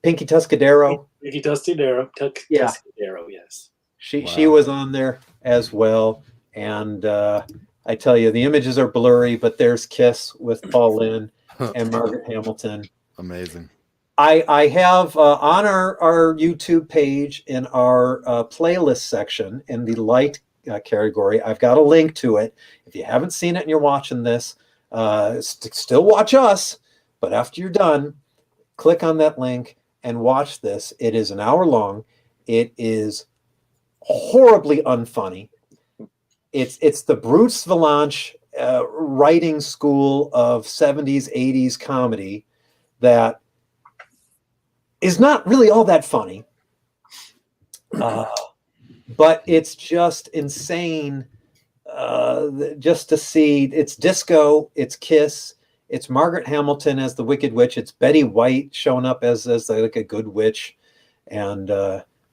Pinky Tuscadero. Pinky Tuscadero. Tuscadero, yes. She was on there as well. And I tell you, the images are blurry, but there's Kiss with Paul Lynde and Margaret Hamilton. Amazing. I have on our YouTube page in our playlist section in the light category, I've got a link to it. If you haven't seen it and you're watching this, still watch us, but after you're done, click on that link and watch this. It is an hour long. It is horribly unfunny. It's the Bruce Vilanch writing school of 70s, 80s comedy that is not really all that funny. But it's just insane just to see. It's disco, it's Kiss, it's Margaret Hamilton as the Wicked Witch, it's Betty White showing up as like a good witch, and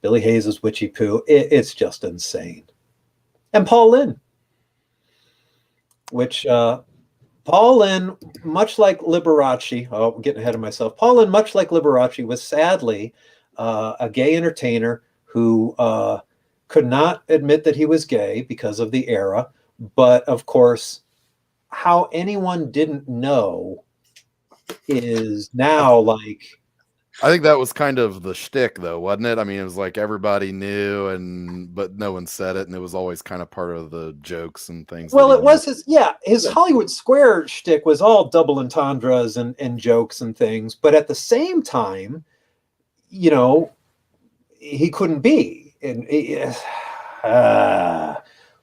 Billy Hayes as Witchy Poo. It's just insane. And Paul Lynde, which Paul Lynde, much like Liberace, I'm getting ahead of myself. Paul Lynde, much like Liberace, was sadly a gay entertainer who could not admit that he was gay because of the era. But of course, how anyone didn't know is now like. I think that was kind of the shtick, though, wasn't it? I mean, it was like everybody knew, but no one said it, and it was always kind of part of the jokes and things. Well, it was his Hollywood Square shtick was all double entendres and jokes and things, but at the same time, he couldn't be.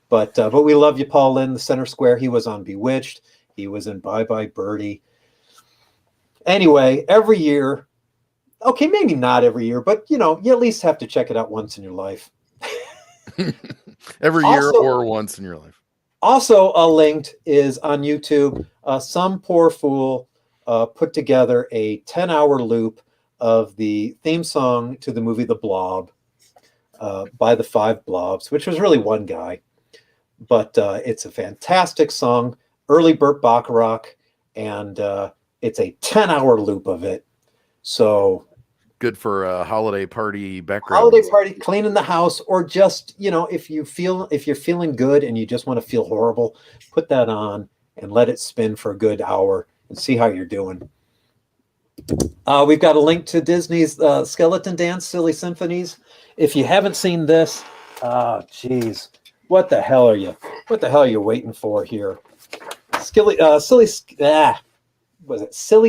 But we love you, Paul Lynde, the center square. He was on Bewitched. He was in Bye Bye Birdie. Anyway, every year. Okay, maybe not every year, but you at least have to check it out once in your life. Every year Also- or once in your life. Also linked is on YouTube. Some poor fool put together a 10-hour loop of the theme song to the movie The Blob by the Five Blobs, which was really one guy. But it's a fantastic song, early Burt Bacharach, and it's a 10-hour loop of it. So Good for a holiday party background. holiday party, cleaning the house, or just, if you're feeling good and you just want to feel horrible, put that on and let it spin for a good hour and see how you're doing. We've got a link to Disney's Skeleton Dance, Silly Symphonies. If you haven't seen this, geez, what the hell are you waiting for here? Silly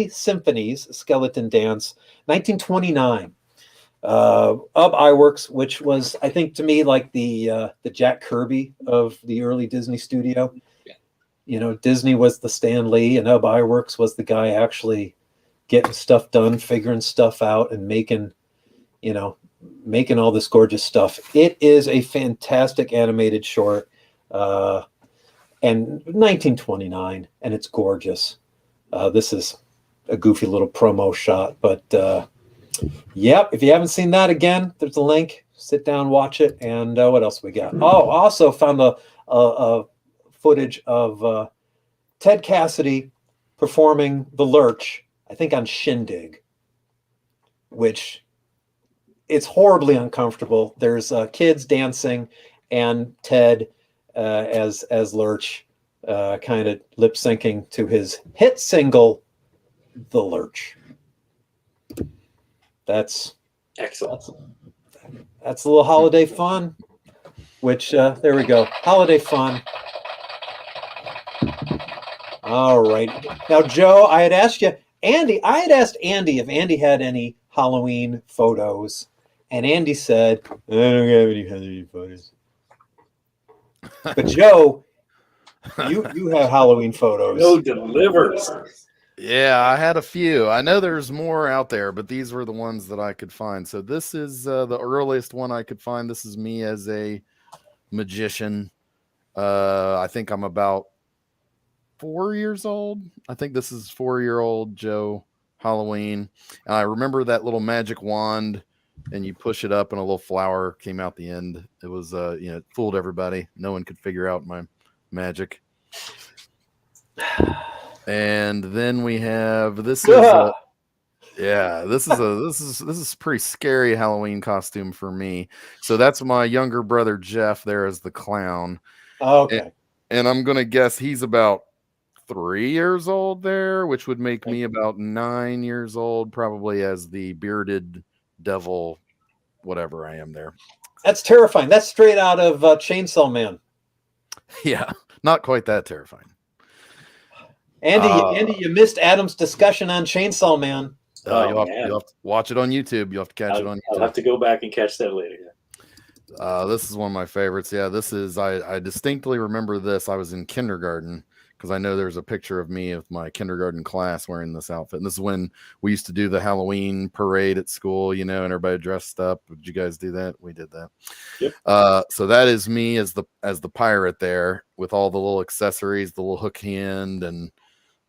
Symphonies, Skeleton Dance, 1929. Of Iwerks, which was, I think, to me, like the Jack Kirby of the early Disney studio. Yeah. Disney was the Stan Lee, and Ub Iwerks was the guy actually getting stuff done, figuring stuff out, and making all this gorgeous stuff. It is a fantastic animated short, and 1929, and it's gorgeous. This is a goofy little promo shot, but yep, if you haven't seen that, again, there's a link. Sit down, watch it. And what else we got? Oh, also found a footage of Ted Cassidy performing The Lurch, I think on Shindig, which it's horribly uncomfortable. There's kids dancing, and Ted as Lurch, kind of lip syncing to his hit single, The Lurch. That's Excellent. That's a little holiday fun, which there we go. Holiday fun. All right. Now, Joe, I had asked Andy if Andy had any Halloween photos, and Andy said, I don't have any Halloween photos. But Joe, you have Halloween photos. No delivers. Yeah, I had a few. I know there's more out there, but these were the ones that I could find. So this is the earliest one I could find. This is me as a magician. I think I'm about 4 years old. I think this is 4-year-old Joe Halloween. And I remember that little magic wand, and you push it up and a little flower came out the end. It was, it fooled everybody. No one could figure out my magic. And then we have this is this is a pretty scary Halloween costume for me. So that's my younger brother Jeff there as the clown. Okay. And I'm gonna guess he's about 3 years old there, which would make me about 9 years old, probably as the bearded devil, whatever I am there. That's terrifying. That's straight out of Chainsaw Man. Yeah, not quite that terrifying. Andy, you missed Adam's discussion on Chainsaw Man. You'll have to watch it on YouTube. You'll have to catch it on YouTube. I'll have to go back and catch that later. This is one of my favorites. Yeah, this is, I distinctly remember this. I was in kindergarten because I know there's a picture of me with my kindergarten class wearing this outfit. And this is when we used to do the Halloween parade at school, and everybody dressed up. Did you guys do that? We did that. Yep. So that is me as the pirate there with all the little accessories, the little hook hand and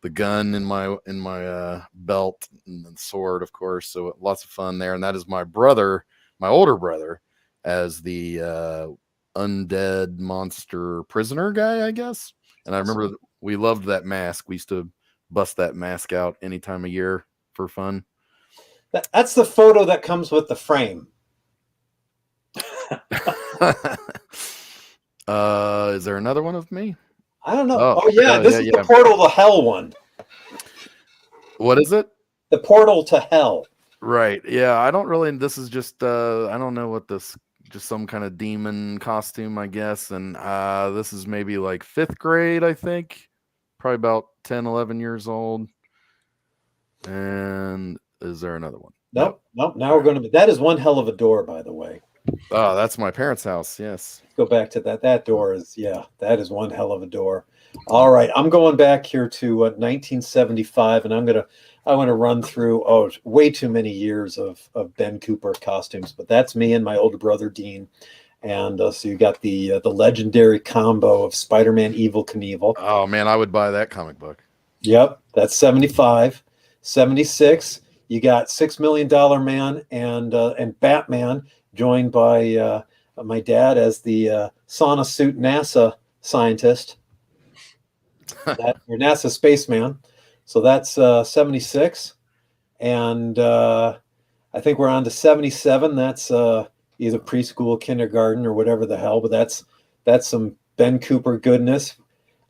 the gun in my belt and the sword, of course. So lots of fun there. And that is my brother, my older brother, as the undead monster prisoner guy, I guess. And I remember we loved that mask. We used to bust that mask out any time of year for fun. That's the photo that comes with the frame. Is there another one of me? I don't know. This is the portal to hell one. What is it? The portal to hell. Right. Yeah. I don't really. This is just. I don't know what this. Just some kind of demon costume, I guess. And this is maybe like 5th grade, I think. Probably about 10, 11 years old. And is there another one? Nope. Now we're going to be. That is one hell of a door, by the way. Oh, that's my parents' house. Yes. Go back to that. That door is, that is one hell of a door. All right. I'm going back here to 1975, and I want to run through, way too many years of Ben Cooper costumes, but that's me and my older brother, Dean, And so you got the legendary combo of Spider-Man Evel Knievel. Oh man, I would buy that comic book. Yep, that's 75. 76, you got $6 Million Man and Batman, joined by my dad as the sauna suit NASA scientist, or NASA spaceman. So that's 76. And I think we're on to 77. That's either preschool, kindergarten, or whatever the hell, but that's some Ben Cooper goodness.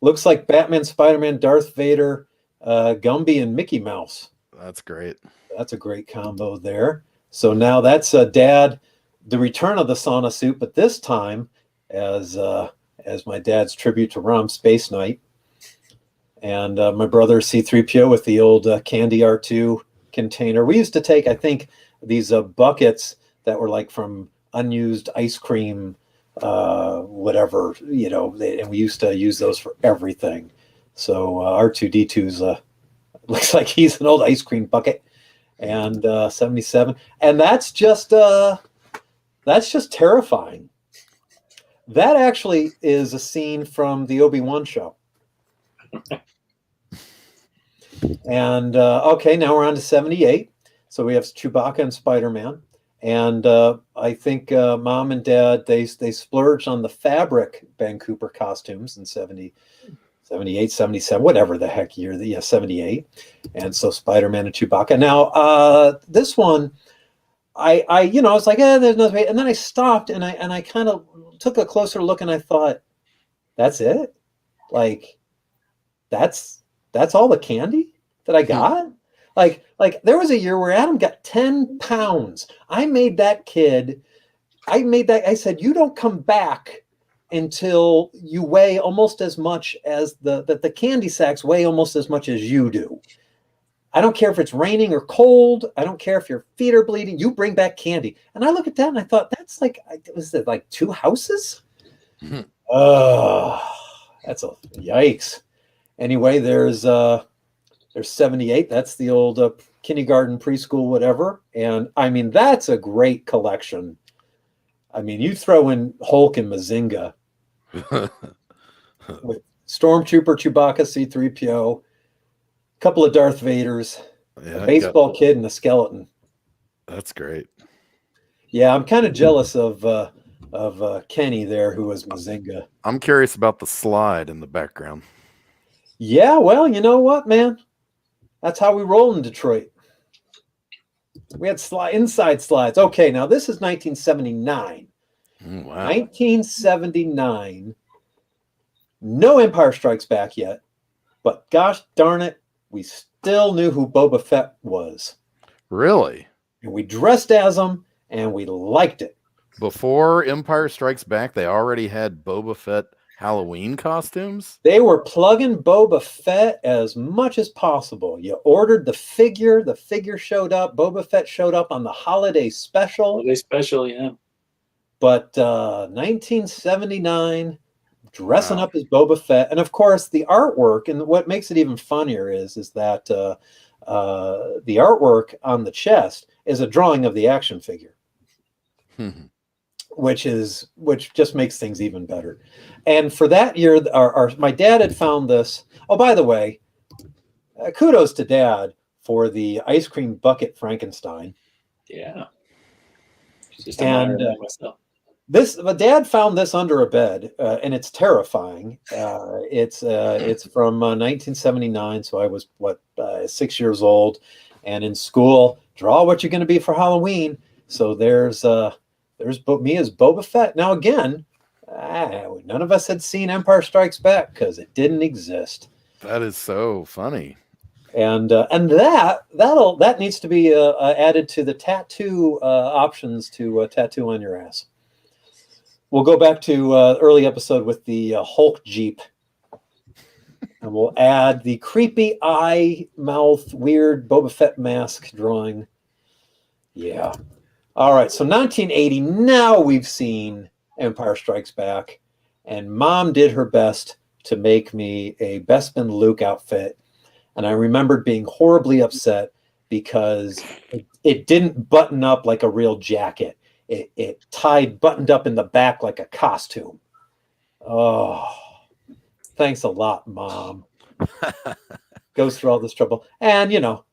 Looks like Batman, Spider-Man, Darth Vader, Gumby, and Mickey Mouse. That's great. That's a great combo there. So now that's Dad, the return of the sauna suit, but this time as my dad's tribute to Rom Space Knight. And my brother C-3PO with the old Candy R2 container. We used to take, I think, these buckets that were like from unused ice cream, whatever, and we used to use those for everything. So R2D2's looks like he's an old ice cream bucket. And 77, and that's just terrifying. That actually is a scene from the Obi-Wan show. And okay, now we're on to 78. So we have Chewbacca and Spider-Man. And I think Mom and Dad, they splurged on the fabric Ben Cooper costumes in 78, 77, whatever the heck year, 78. And so Spider-Man and Chewbacca. Now, this one, I was like, there's nothing. And then I stopped and I kind of took a closer look and I thought, that's it? Like, that's all the candy that I got? Like there was a year where Adam got 10 pounds. I said, you don't come back until you weigh almost as much as the candy sacks weigh almost as much as you do. I don't care if it's raining or cold. I don't care if your feet are bleeding. You bring back candy. And I look at that and I thought, that's like, was it like 2 houses? Oh, that's a yikes. Anyway, there's 78. That's the old kindergarten, preschool, whatever. And I mean, that's a great collection. I mean, you throw in Hulk and Mazinga with Stormtrooper, Chewbacca, C-3PO, a couple of Darth Vaders, a baseball kid, and a skeleton. That's great. Yeah, I'm kind of jealous of Kenny there, who was Mazinga. I'm curious about the slide in the background. Yeah, well, you know what, man? That's how we roll in Detroit. We had inside slides. Okay, now this is 1979. Wow. 1979. No Empire Strikes Back yet, but gosh darn it, we still knew who Boba Fett was. Really? And we dressed as him, and we liked it. Before Empire Strikes Back, they already had Boba Fett Halloween costumes? They were plugging Boba Fett as much as possible. You ordered the figure showed up. Boba Fett showed up on the holiday special. Holiday special, yeah. But 1979, dressing up as Boba Fett. And of course, the artwork, and what makes it even funnier is that the artwork on the chest is a drawing of the action figure. Which just makes things even better. And for that year, my dad had found this. Oh, by the way, kudos to Dad for the ice cream bucket Frankenstein. Yeah. Just admiring myself. My dad found this under a bed, and it's terrifying. It's from 1979, so I was 6 years old, and in school, draw what you're going to be for Halloween. So there's me as Boba Fett. Now again, none of us had seen Empire Strikes Back because it didn't exist. That is so funny. And that needs to be added to the tattoo options to tattoo on your ass. We'll go back to early episode with the Hulk Jeep, and we'll add the creepy eye, mouth, weird Boba Fett mask drawing. Yeah. All right, so 1980, now we've seen Empire Strikes Back, and Mom did her best to make me a Bespin Luke outfit, and I remembered being horribly upset because it didn't button up like a real jacket. it tied, buttoned up in the back like a costume. Oh, thanks a lot, Mom. Goes through all this trouble. And, you know,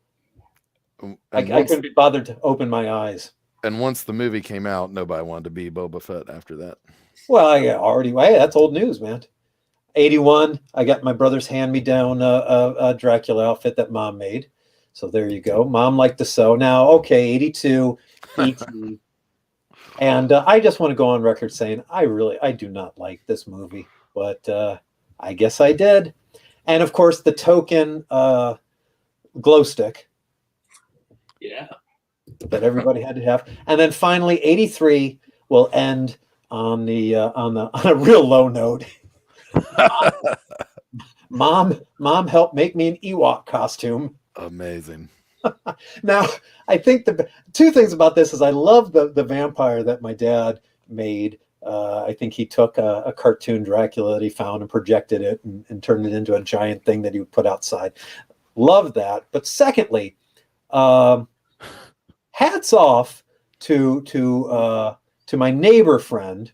I couldn't be bothered to open my eyes. And once the movie came out, nobody wanted to be Boba Fett after that. Well, hey, that's old news, man. 81, I got my brother's hand-me-down Dracula outfit that Mom made. So there you go. Mom liked to sew. Now, okay, 82, E.T. And I just want to go on record saying I do not like this movie, but I guess I did. And of course, the token glow stick. Yeah. That everybody had to have. And then finally, 83 will end on a real low note. Mom helped make me an Ewok costume. Amazing. Now, I think the two things about this is I love the vampire that my dad made. I think he took a cartoon Dracula that he found and projected it and turned it into a giant thing that he would put outside. Love that. But secondly, hats off to my neighbor friend.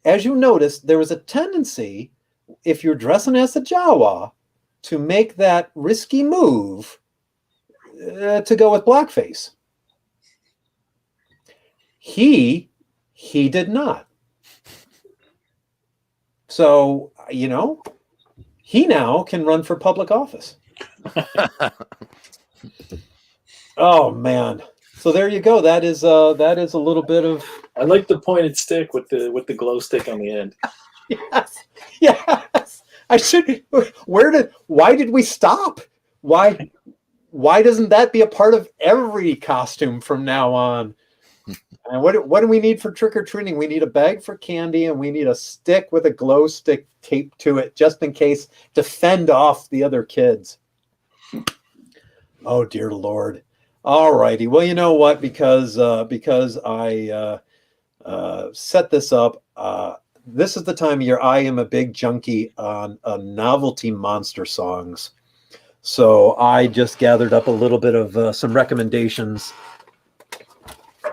As you noticed, there was a tendency, if you're dressing as a Jawa, to make that risky move to go with blackface. He did not. So, you know, he now can run for public office. Oh man. So there you go. That is a little bit of. I like the pointed stick with the glow stick on the end. Yes. Yes. Why did we stop? Why doesn't that be a part of every costume from now on? And what do we need for trick-or-treating? We need a bag for candy and we need a stick with a glow stick taped to it just in case to fend off the other kids. Oh dear Lord. All righty. Well, you know what? Because I set this up, this is the time of year I am a big junkie on novelty monster songs. So I just gathered up a little bit of some recommendations.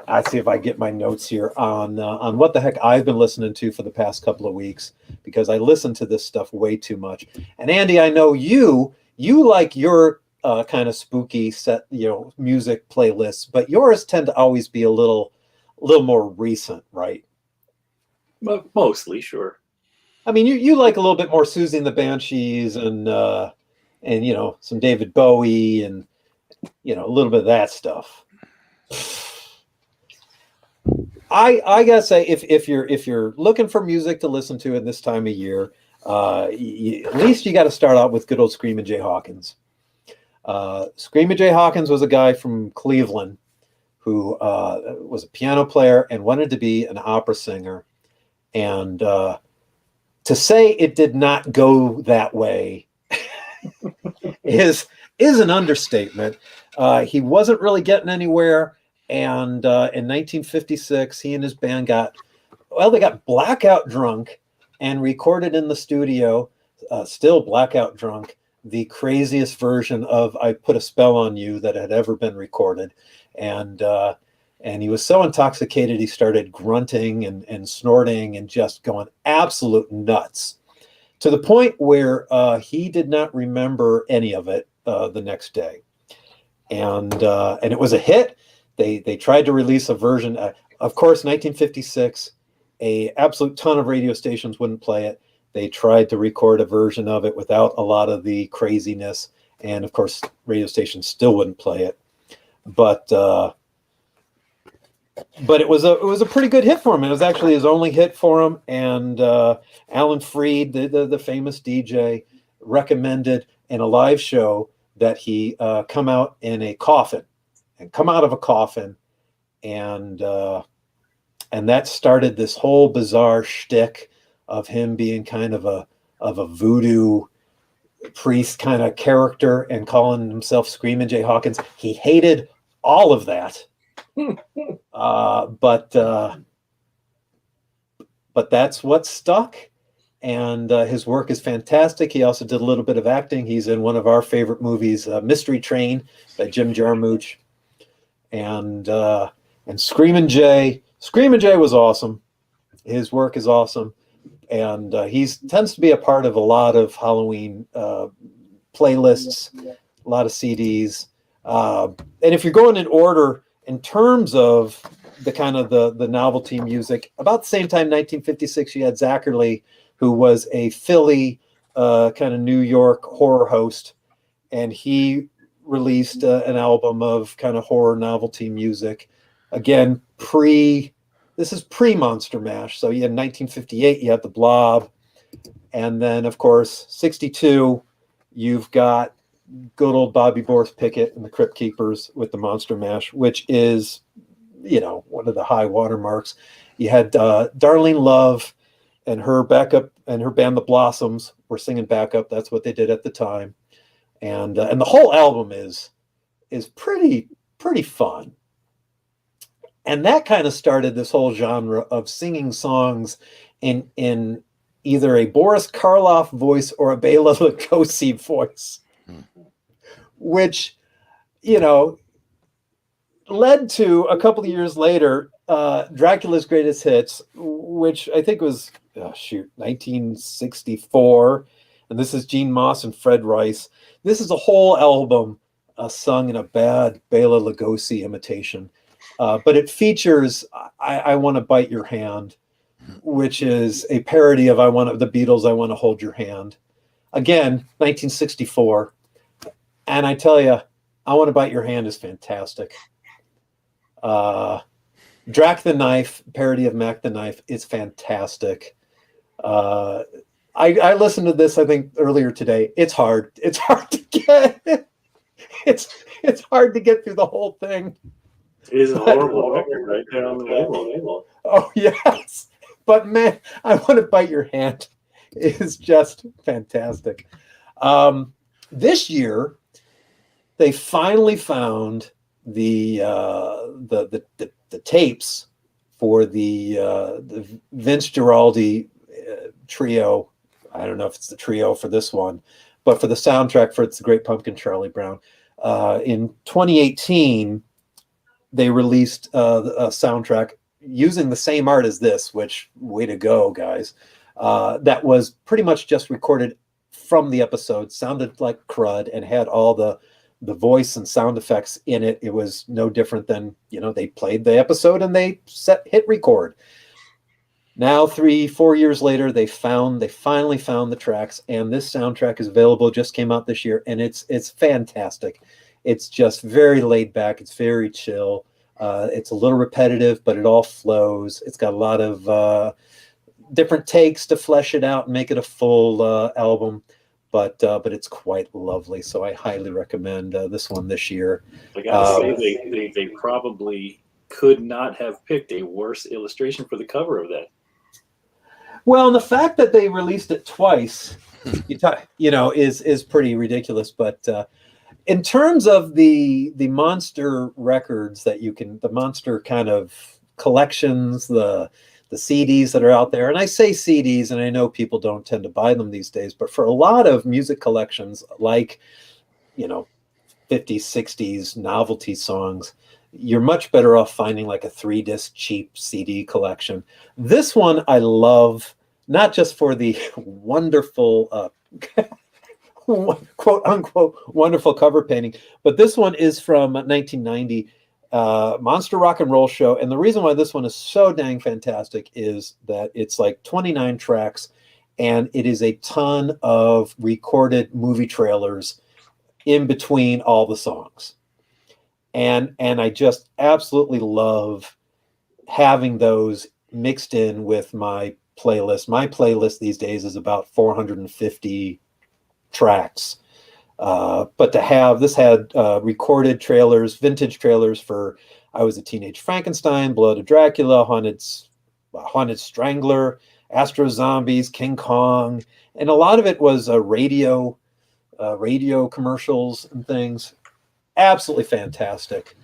I'll see if I get my notes here on what the heck I've been listening to for the past couple of weeks, because I listen to this stuff way too much. And Andy, I know you like your kind of spooky set, music playlists, but yours tend to always be a little more recent, right? Mostly, sure. I mean, you like a little bit more Susie and the Banshees and some David Bowie and a little bit of that stuff. I gotta say, if you're looking for music to listen to at this time of year, at least you got to start out with good old Screamin' Jay Hawkins. Screamin' Jay Hawkins was a guy from Cleveland who was a piano player and wanted to be an opera singer. And to say it did not go that way is an understatement. He wasn't really getting anywhere. And in 1956, he and his band got blackout drunk and recorded in the studio, still blackout drunk, the craziest version of I Put a Spell on You that had ever been recorded. And he was so intoxicated, he started grunting and snorting and just going absolute nuts, to the point where he did not remember any of it the next day. And it was a hit. They tried to release a version. Of course, 1956, a absolute ton of radio stations wouldn't play it. They tried to record a version of it without a lot of the craziness, and of course, radio stations still wouldn't play it. But it was a pretty good hit for him. It was actually his only hit for him. And Alan Freed, the famous DJ, recommended in a live show that he come out in a coffin. And come out of a coffin, and that started this whole bizarre shtick of him being kind of a voodoo priest kind of character and calling himself Screamin' Jay Hawkins. He hated all of that, but that's what stuck. And his work is fantastic. He also did a little bit of acting. He's in one of our favorite movies, Mystery Train by Jim Jarmusch. And Screamin' Jay Screamin' Jay was awesome. His work is awesome. And he tends to be a part of a lot of Halloween playlists, a lot of CDs. And if you're going in order in terms of the kind of the novelty music, about the same time, 1956, you had Zachary, who was a Philly kind of New York horror host. And he released an album of kind of horror novelty music. Again, this is pre-Monster Mash. So you had 1958, you had The Blob. And then, of course, 62, you've got good old Bobby Boris Pickett and the Crypt Keepers with the Monster Mash, which is, one of the high watermarks. You had Darlene Love and her backup and her band, The Blossoms, were singing backup. That's what they did at the time. And the whole album is pretty fun. And that kind of started this whole genre of singing songs in either a Boris Karloff voice or a Bela Lugosi voice, which, led to a couple of years later, Dracula's Greatest Hits, which I think was, 1964. And this is Gene Moss and Fred Rice. This is a whole album sung in a bad Bela Lugosi imitation. But it features I Want to Bite Your Hand, which is a parody of the Beatles' I Want to Hold Your Hand. Again, 1964. And I tell you, I Want to Bite Your Hand is fantastic. Drac the Knife, parody of Mac the Knife, is fantastic. I listened to this, I think, earlier today. It's hard. It's hard to get. It's hard to get through the whole thing. It is a horrible record right there on the label. Oh, yes. But, man, I Want to Bite Your Hand is just fantastic. This year, they finally found the tapes for the Vince Guaraldi trio. I don't know if it's the trio for this one, but for the soundtrack for It's the Great Pumpkin, Charlie Brown. In 2018, they released a soundtrack using the same art as this, which, way to go, guys. That was pretty much just recorded from the episode, sounded like crud, and had all the voice and sound effects in it. It was no different than, they played the episode and they hit record. Now, 3-4 years later, they finally found the tracks, and this soundtrack is available. Just came out this year, and it's fantastic. It's just very laid back. It's very chill. It's a little repetitive, but it all flows. It's got a lot of different takes to flesh it out and make it a full album. But it's quite lovely. So I highly recommend this one this year. I gotta say, they probably could not have picked a worse illustration for the cover of that. Well, and the fact that they released it twice, is pretty ridiculous. But in terms of the monster records that the monster kind of collections, the CDs that are out there, and I say CDs, and I know people don't tend to buy them these days, but for a lot of music collections, like, 50s, 60s novelty songs, you're much better off finding like a 3-disc cheap CD collection. This one I love, not just for the wonderful, quote unquote, wonderful cover painting, but this one is from 1990. Monster Rock and Roll Show. And the reason why this one is so dang fantastic is that it's like 29 tracks, and it is a ton of recorded movie trailers in between all the songs. And I just absolutely love having those mixed in with my playlist. My playlist these days is about 450 tracks. But to have this had recorded trailers, vintage trailers for I Was a Teenage Frankenstein, Blood of Dracula, Haunted Strangler, Astro Zombies, King Kong, and a lot of it was radio commercials and things. Absolutely fantastic.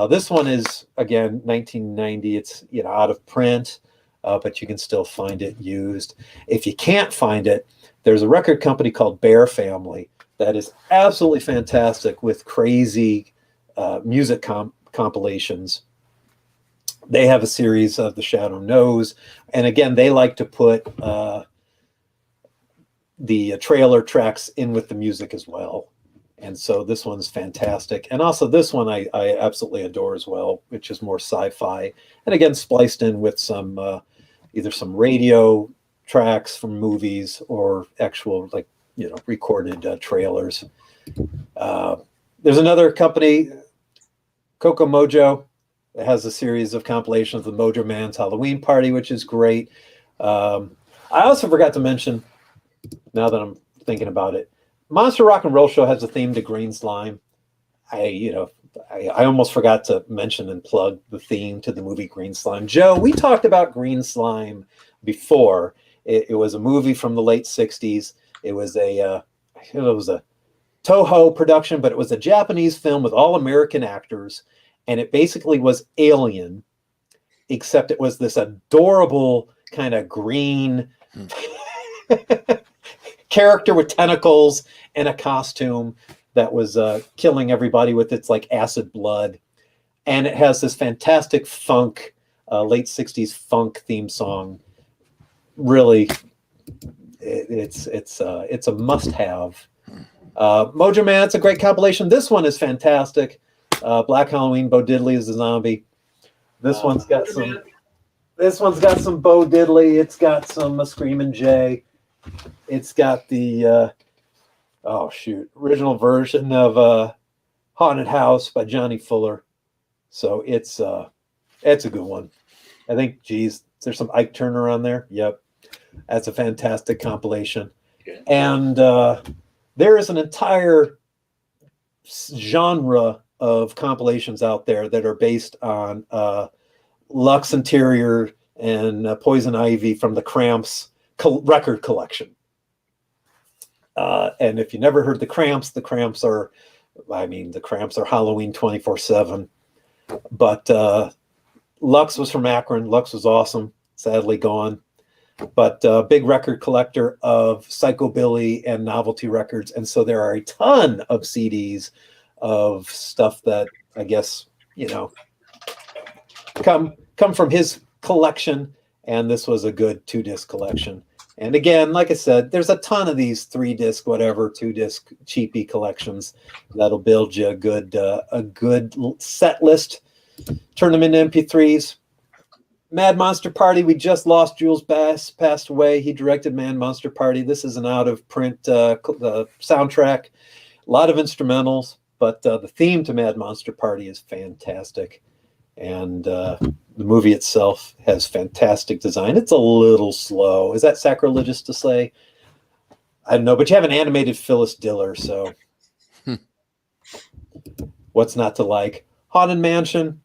This one is, again, 1990. It's out of print, but you can still find it used. If you can't find it, there's a record company called Bear Family that is absolutely fantastic with crazy music compilations They have a series of The Shadow Knows. And again, they like to put the trailer tracks in with the music as well. And so this one's fantastic. And also this one I absolutely adore as well, which is more sci-fi. And again, spliced in with some either some radio tracks from movies or actual, like, recorded trailers. There's another company, Coco Mojo, that has a series of compilations of the Mojo Man's Halloween Party, which is great. I also forgot to mention, now that I'm thinking about it, Monster Rock and Roll Show has a theme to Green Slime. I almost forgot to mention and plug the theme to the movie Green Slime. Joe, we talked about Green Slime before. It was a movie from the late 60s. It was a Toho production, but it was a Japanese film with all American actors. And it basically was Alien, except it was this adorable kind of green character with tentacles and a costume that was killing everybody with its like acid blood. And it has this fantastic funk, late 60s funk theme song. Really, it's a must-have. Mojo Man, it's a great compilation. This one is fantastic. Black Halloween, Bo Diddley is a zombie. This one's got some Bo Diddley. It's got some Screamin' Jay. It's got the original version of Haunted House by Johnny Fuller. So it's a good one. I think, there's some Ike Turner on there. Yep. That's a fantastic compilation. Okay. And there is an entire genre of compilations out there that are based on Lux Interior and Poison Ivy from the Cramps record collection. And if you never heard the Cramps are Halloween 24/7. But Lux was from Akron. Lux was awesome. Sadly gone. But big record collector of psychobilly and novelty records. And so there are a ton of CDs of stuff that I guess, come from his collection. And this was a good 2-disc collection. And again, like I said, there's a ton of these 3-disc, whatever, 2-disc cheapy collections that'll build you a good set list. Turn them into MP3s. Mad Monster Party, we just lost Jules Bass, passed away. He directed Mad Monster Party. This is an out-of-print soundtrack. A lot of instrumentals, but the theme to Mad Monster Party is fantastic. And the movie itself has fantastic design. It's a little slow. Is that sacrilegious to say? I don't know, but you have an animated Phyllis Diller, so what's not to like? Haunted Mansion.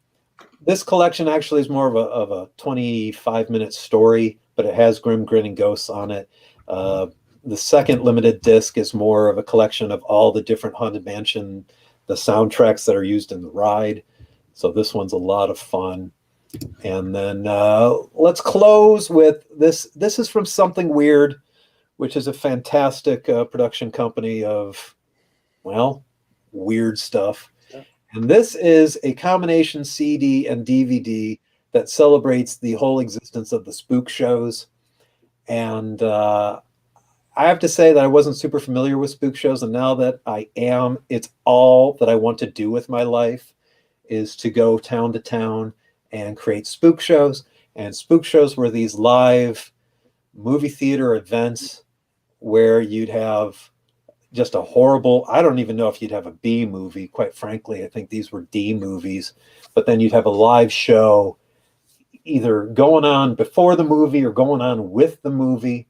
This collection actually is more of a 25-minute story, but it has Grim Grinning Ghosts on it. The second limited disc is more of a collection of all the different Haunted Mansion, the soundtracks that are used in the ride. So this one's a lot of fun. And then let's close with this. This is from Something Weird, which is a fantastic production company of, weird stuff. And this is a combination CD and DVD that celebrates the whole existence of the spook shows. And I have to say that I wasn't super familiar with spook shows. And now that I am, it's all that I want to do with my life is to go town to town and create spook shows. And spook shows were these live movie theater events where you'd have just a horrible, I don't even know if you'd have a B movie, quite frankly. I think these were D movies. But then you'd have a live show either going on before the movie or going on with the movie.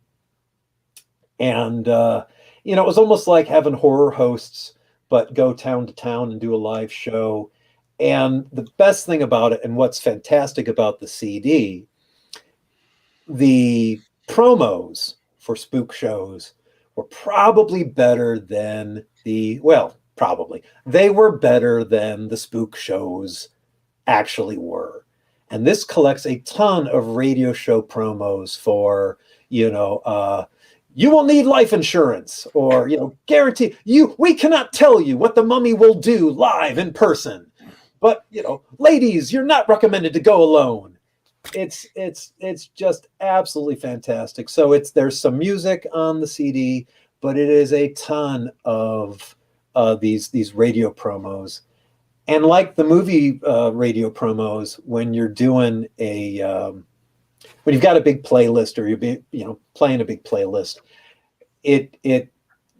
And, it was almost like having horror hosts, but go town to town and do a live show. And the best thing about it, and what's fantastic about the CD, the promos for spook shows were probably better than they were better than the spook shows actually were. And this collects a ton of radio show promos for, you will need life insurance, or, guarantee we cannot tell you what the mummy will do live in person. But ladies, you're not recommended to go alone. It's just absolutely fantastic. So there's some music on the CD, but it is a ton of these radio promos. And like the movie radio promos, when you're doing when you've got a big playlist, or you're playing a big playlist, it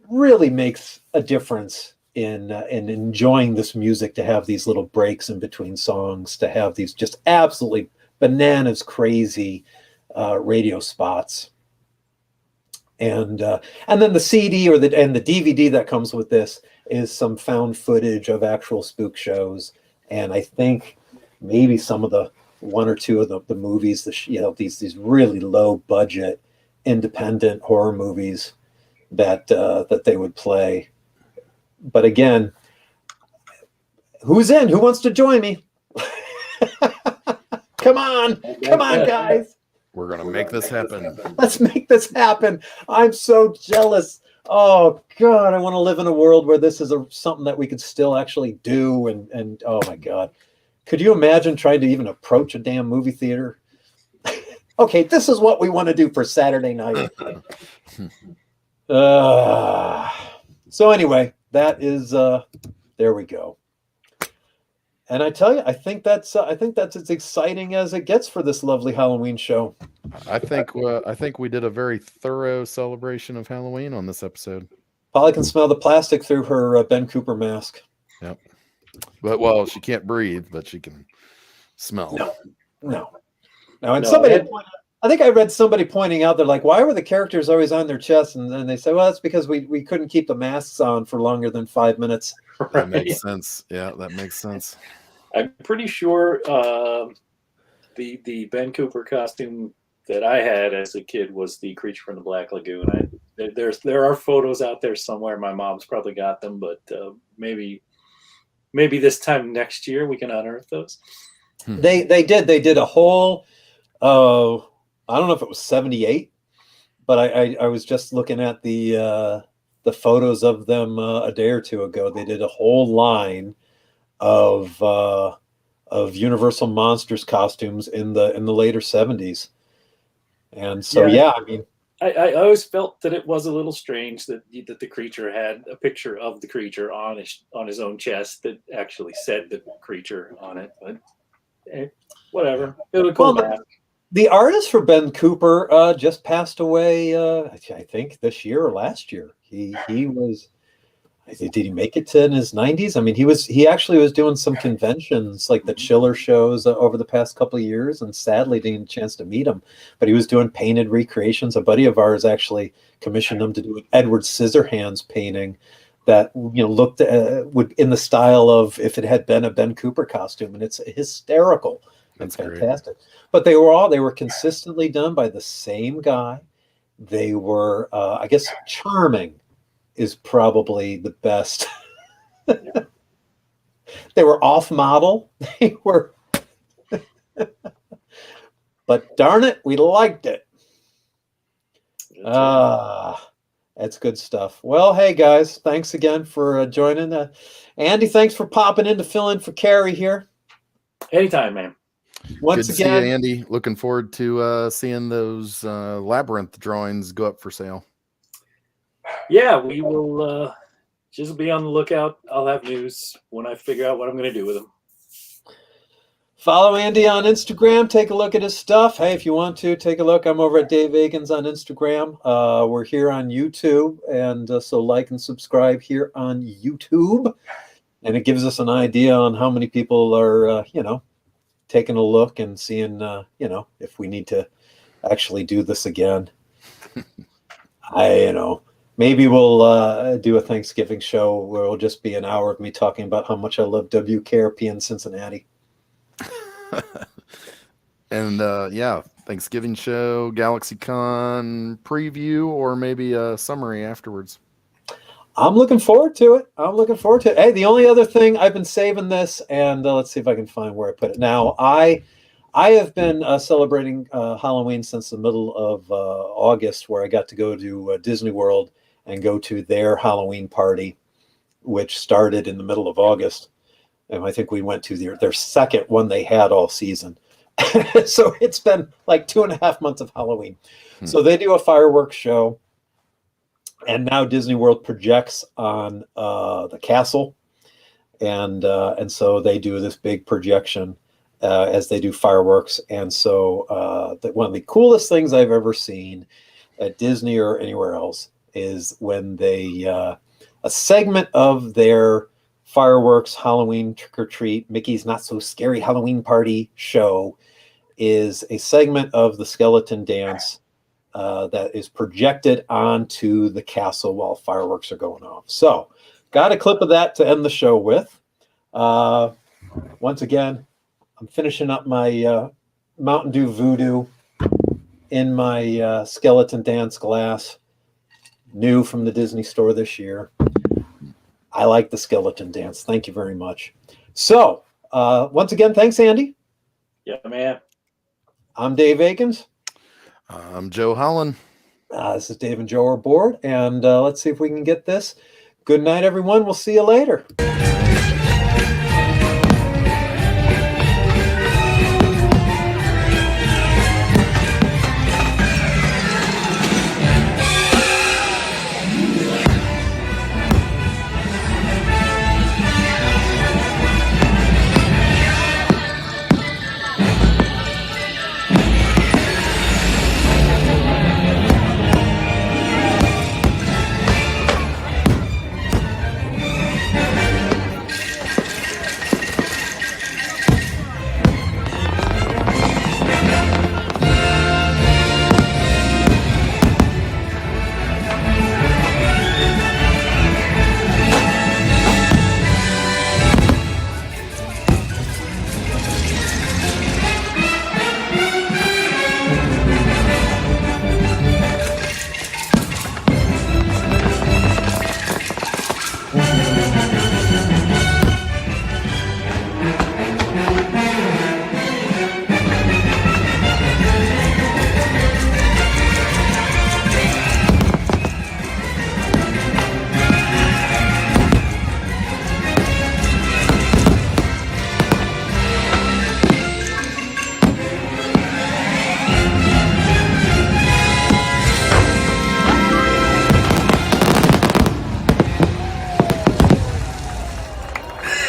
really makes a difference in enjoying this music, to have these little breaks in between songs, to have these just absolutely bananas crazy radio spots. And then the CD and the DVD that comes with this is some found footage of actual spook shows, and I think maybe some of the one or two of the movies, these really low budget independent horror movies that they would play. But again, who's in? Who wants to join me? Come on, guys. We're gonna make this happen. Let's make this happen. I'm so jealous. Oh God, I want to live in a world where this is something that we could still actually do. And oh my God, could you imagine trying to even approach a damn movie theater? Okay, this is what we want to do for Saturday night. So anyway, that is there we go. And I tell you, I think that's as exciting as it gets for this lovely Halloween show. I think we did a very thorough celebration of Halloween on this episode. Polly can smell the plastic through her Ben Cooper mask. Yep. But she can't breathe, but she can smell. No. And somebody, I think I read somebody pointing out, they're like, why were the characters always on their chests? And then they say, well, that's because we couldn't keep the masks on for longer than 5 minutes. Right. That makes sense. Yeah, that makes sense. I'm pretty sure the Ben Cooper costume that I had as a kid was the Creature from the Black Lagoon. There are photos out there somewhere. My mom's probably got them, but maybe this time next year we can unearth those. They did a whole I don't know if it was 78, but I was just looking at the photos of them a day or two ago. They did a whole line of Universal Monsters costumes in the later 70s. And so yeah, I mean, I always felt that it was a little strange that the creature had a picture of the creature on his own chest that actually said the creature on it, but whatever. It was a cool mask. The artist for Ben Cooper just passed away, I think this year or last year. He was, did he make it to in his 90s? I mean, he actually was doing some conventions like the Chiller shows over the past couple of years, and sadly didn't get a chance to meet him. But he was doing painted recreations. A buddy of ours actually commissioned him to do an Edward Scissorhands painting that looked would in the style of if it had been a Ben Cooper costume, and it's hysterical. That's fantastic. Great. But they were consistently done by the same guy. They were, I guess, charming is probably the best. They were off model. They were, but darn it, we liked it. That's good stuff. Well, hey guys, thanks again for joining. Andy, thanks for popping in to fill in for Carrie here. Anytime, man. Once Good again, to see you, Andy. Looking forward to seeing those Labyrinth drawings go up for sale. Yeah, we will just be on the lookout. I'll have news when I figure out what I'm going to do with them. Follow Andy on Instagram. Take a look at his stuff. Hey, if you want to, take a look. I'm over at Dave Agans on Instagram. We're here on YouTube, and so like and subscribe here on YouTube. And it gives us an idea on how many people are, taking a look and seeing, if we need to actually do this again. Maybe we'll do a Thanksgiving show where it'll just be an hour of me talking about how much I love WKRP in Cincinnati. And Thanksgiving show, GalaxyCon preview, or maybe a summary afterwards. I'm looking forward to it. Hey, the only other thing, I've been saving this, and let's see if I can find where I put it. Now, I have been celebrating Halloween since the middle of August, where I got to go to Disney World and go to their Halloween party, which started in the middle of August. And I think we went to their second one they had all season. So it's been like 2.5 months of Halloween. So they do a fireworks show. And now Disney World projects on the castle. And so they do this big projection as they do fireworks. And so one of the coolest things I've ever seen at Disney or anywhere else is when they a segment of their fireworks Halloween trick or treat Mickey's Not So Scary Halloween Party show is a segment of the skeleton dance that is projected onto the castle while fireworks are going off. So got a clip of that to end the show with. Once again, I'm finishing up my Mountain Dew Voodoo in my skeleton dance glass, new from the Disney store this year. I like the skeleton dance. Thank you very much. So once again, thanks, Andy. Yeah, man. I'm Dave Akins. I'm Joe Holland. This is Dave and Joe are bored, and let's see if we can get this. Good night, everyone. We'll see you later.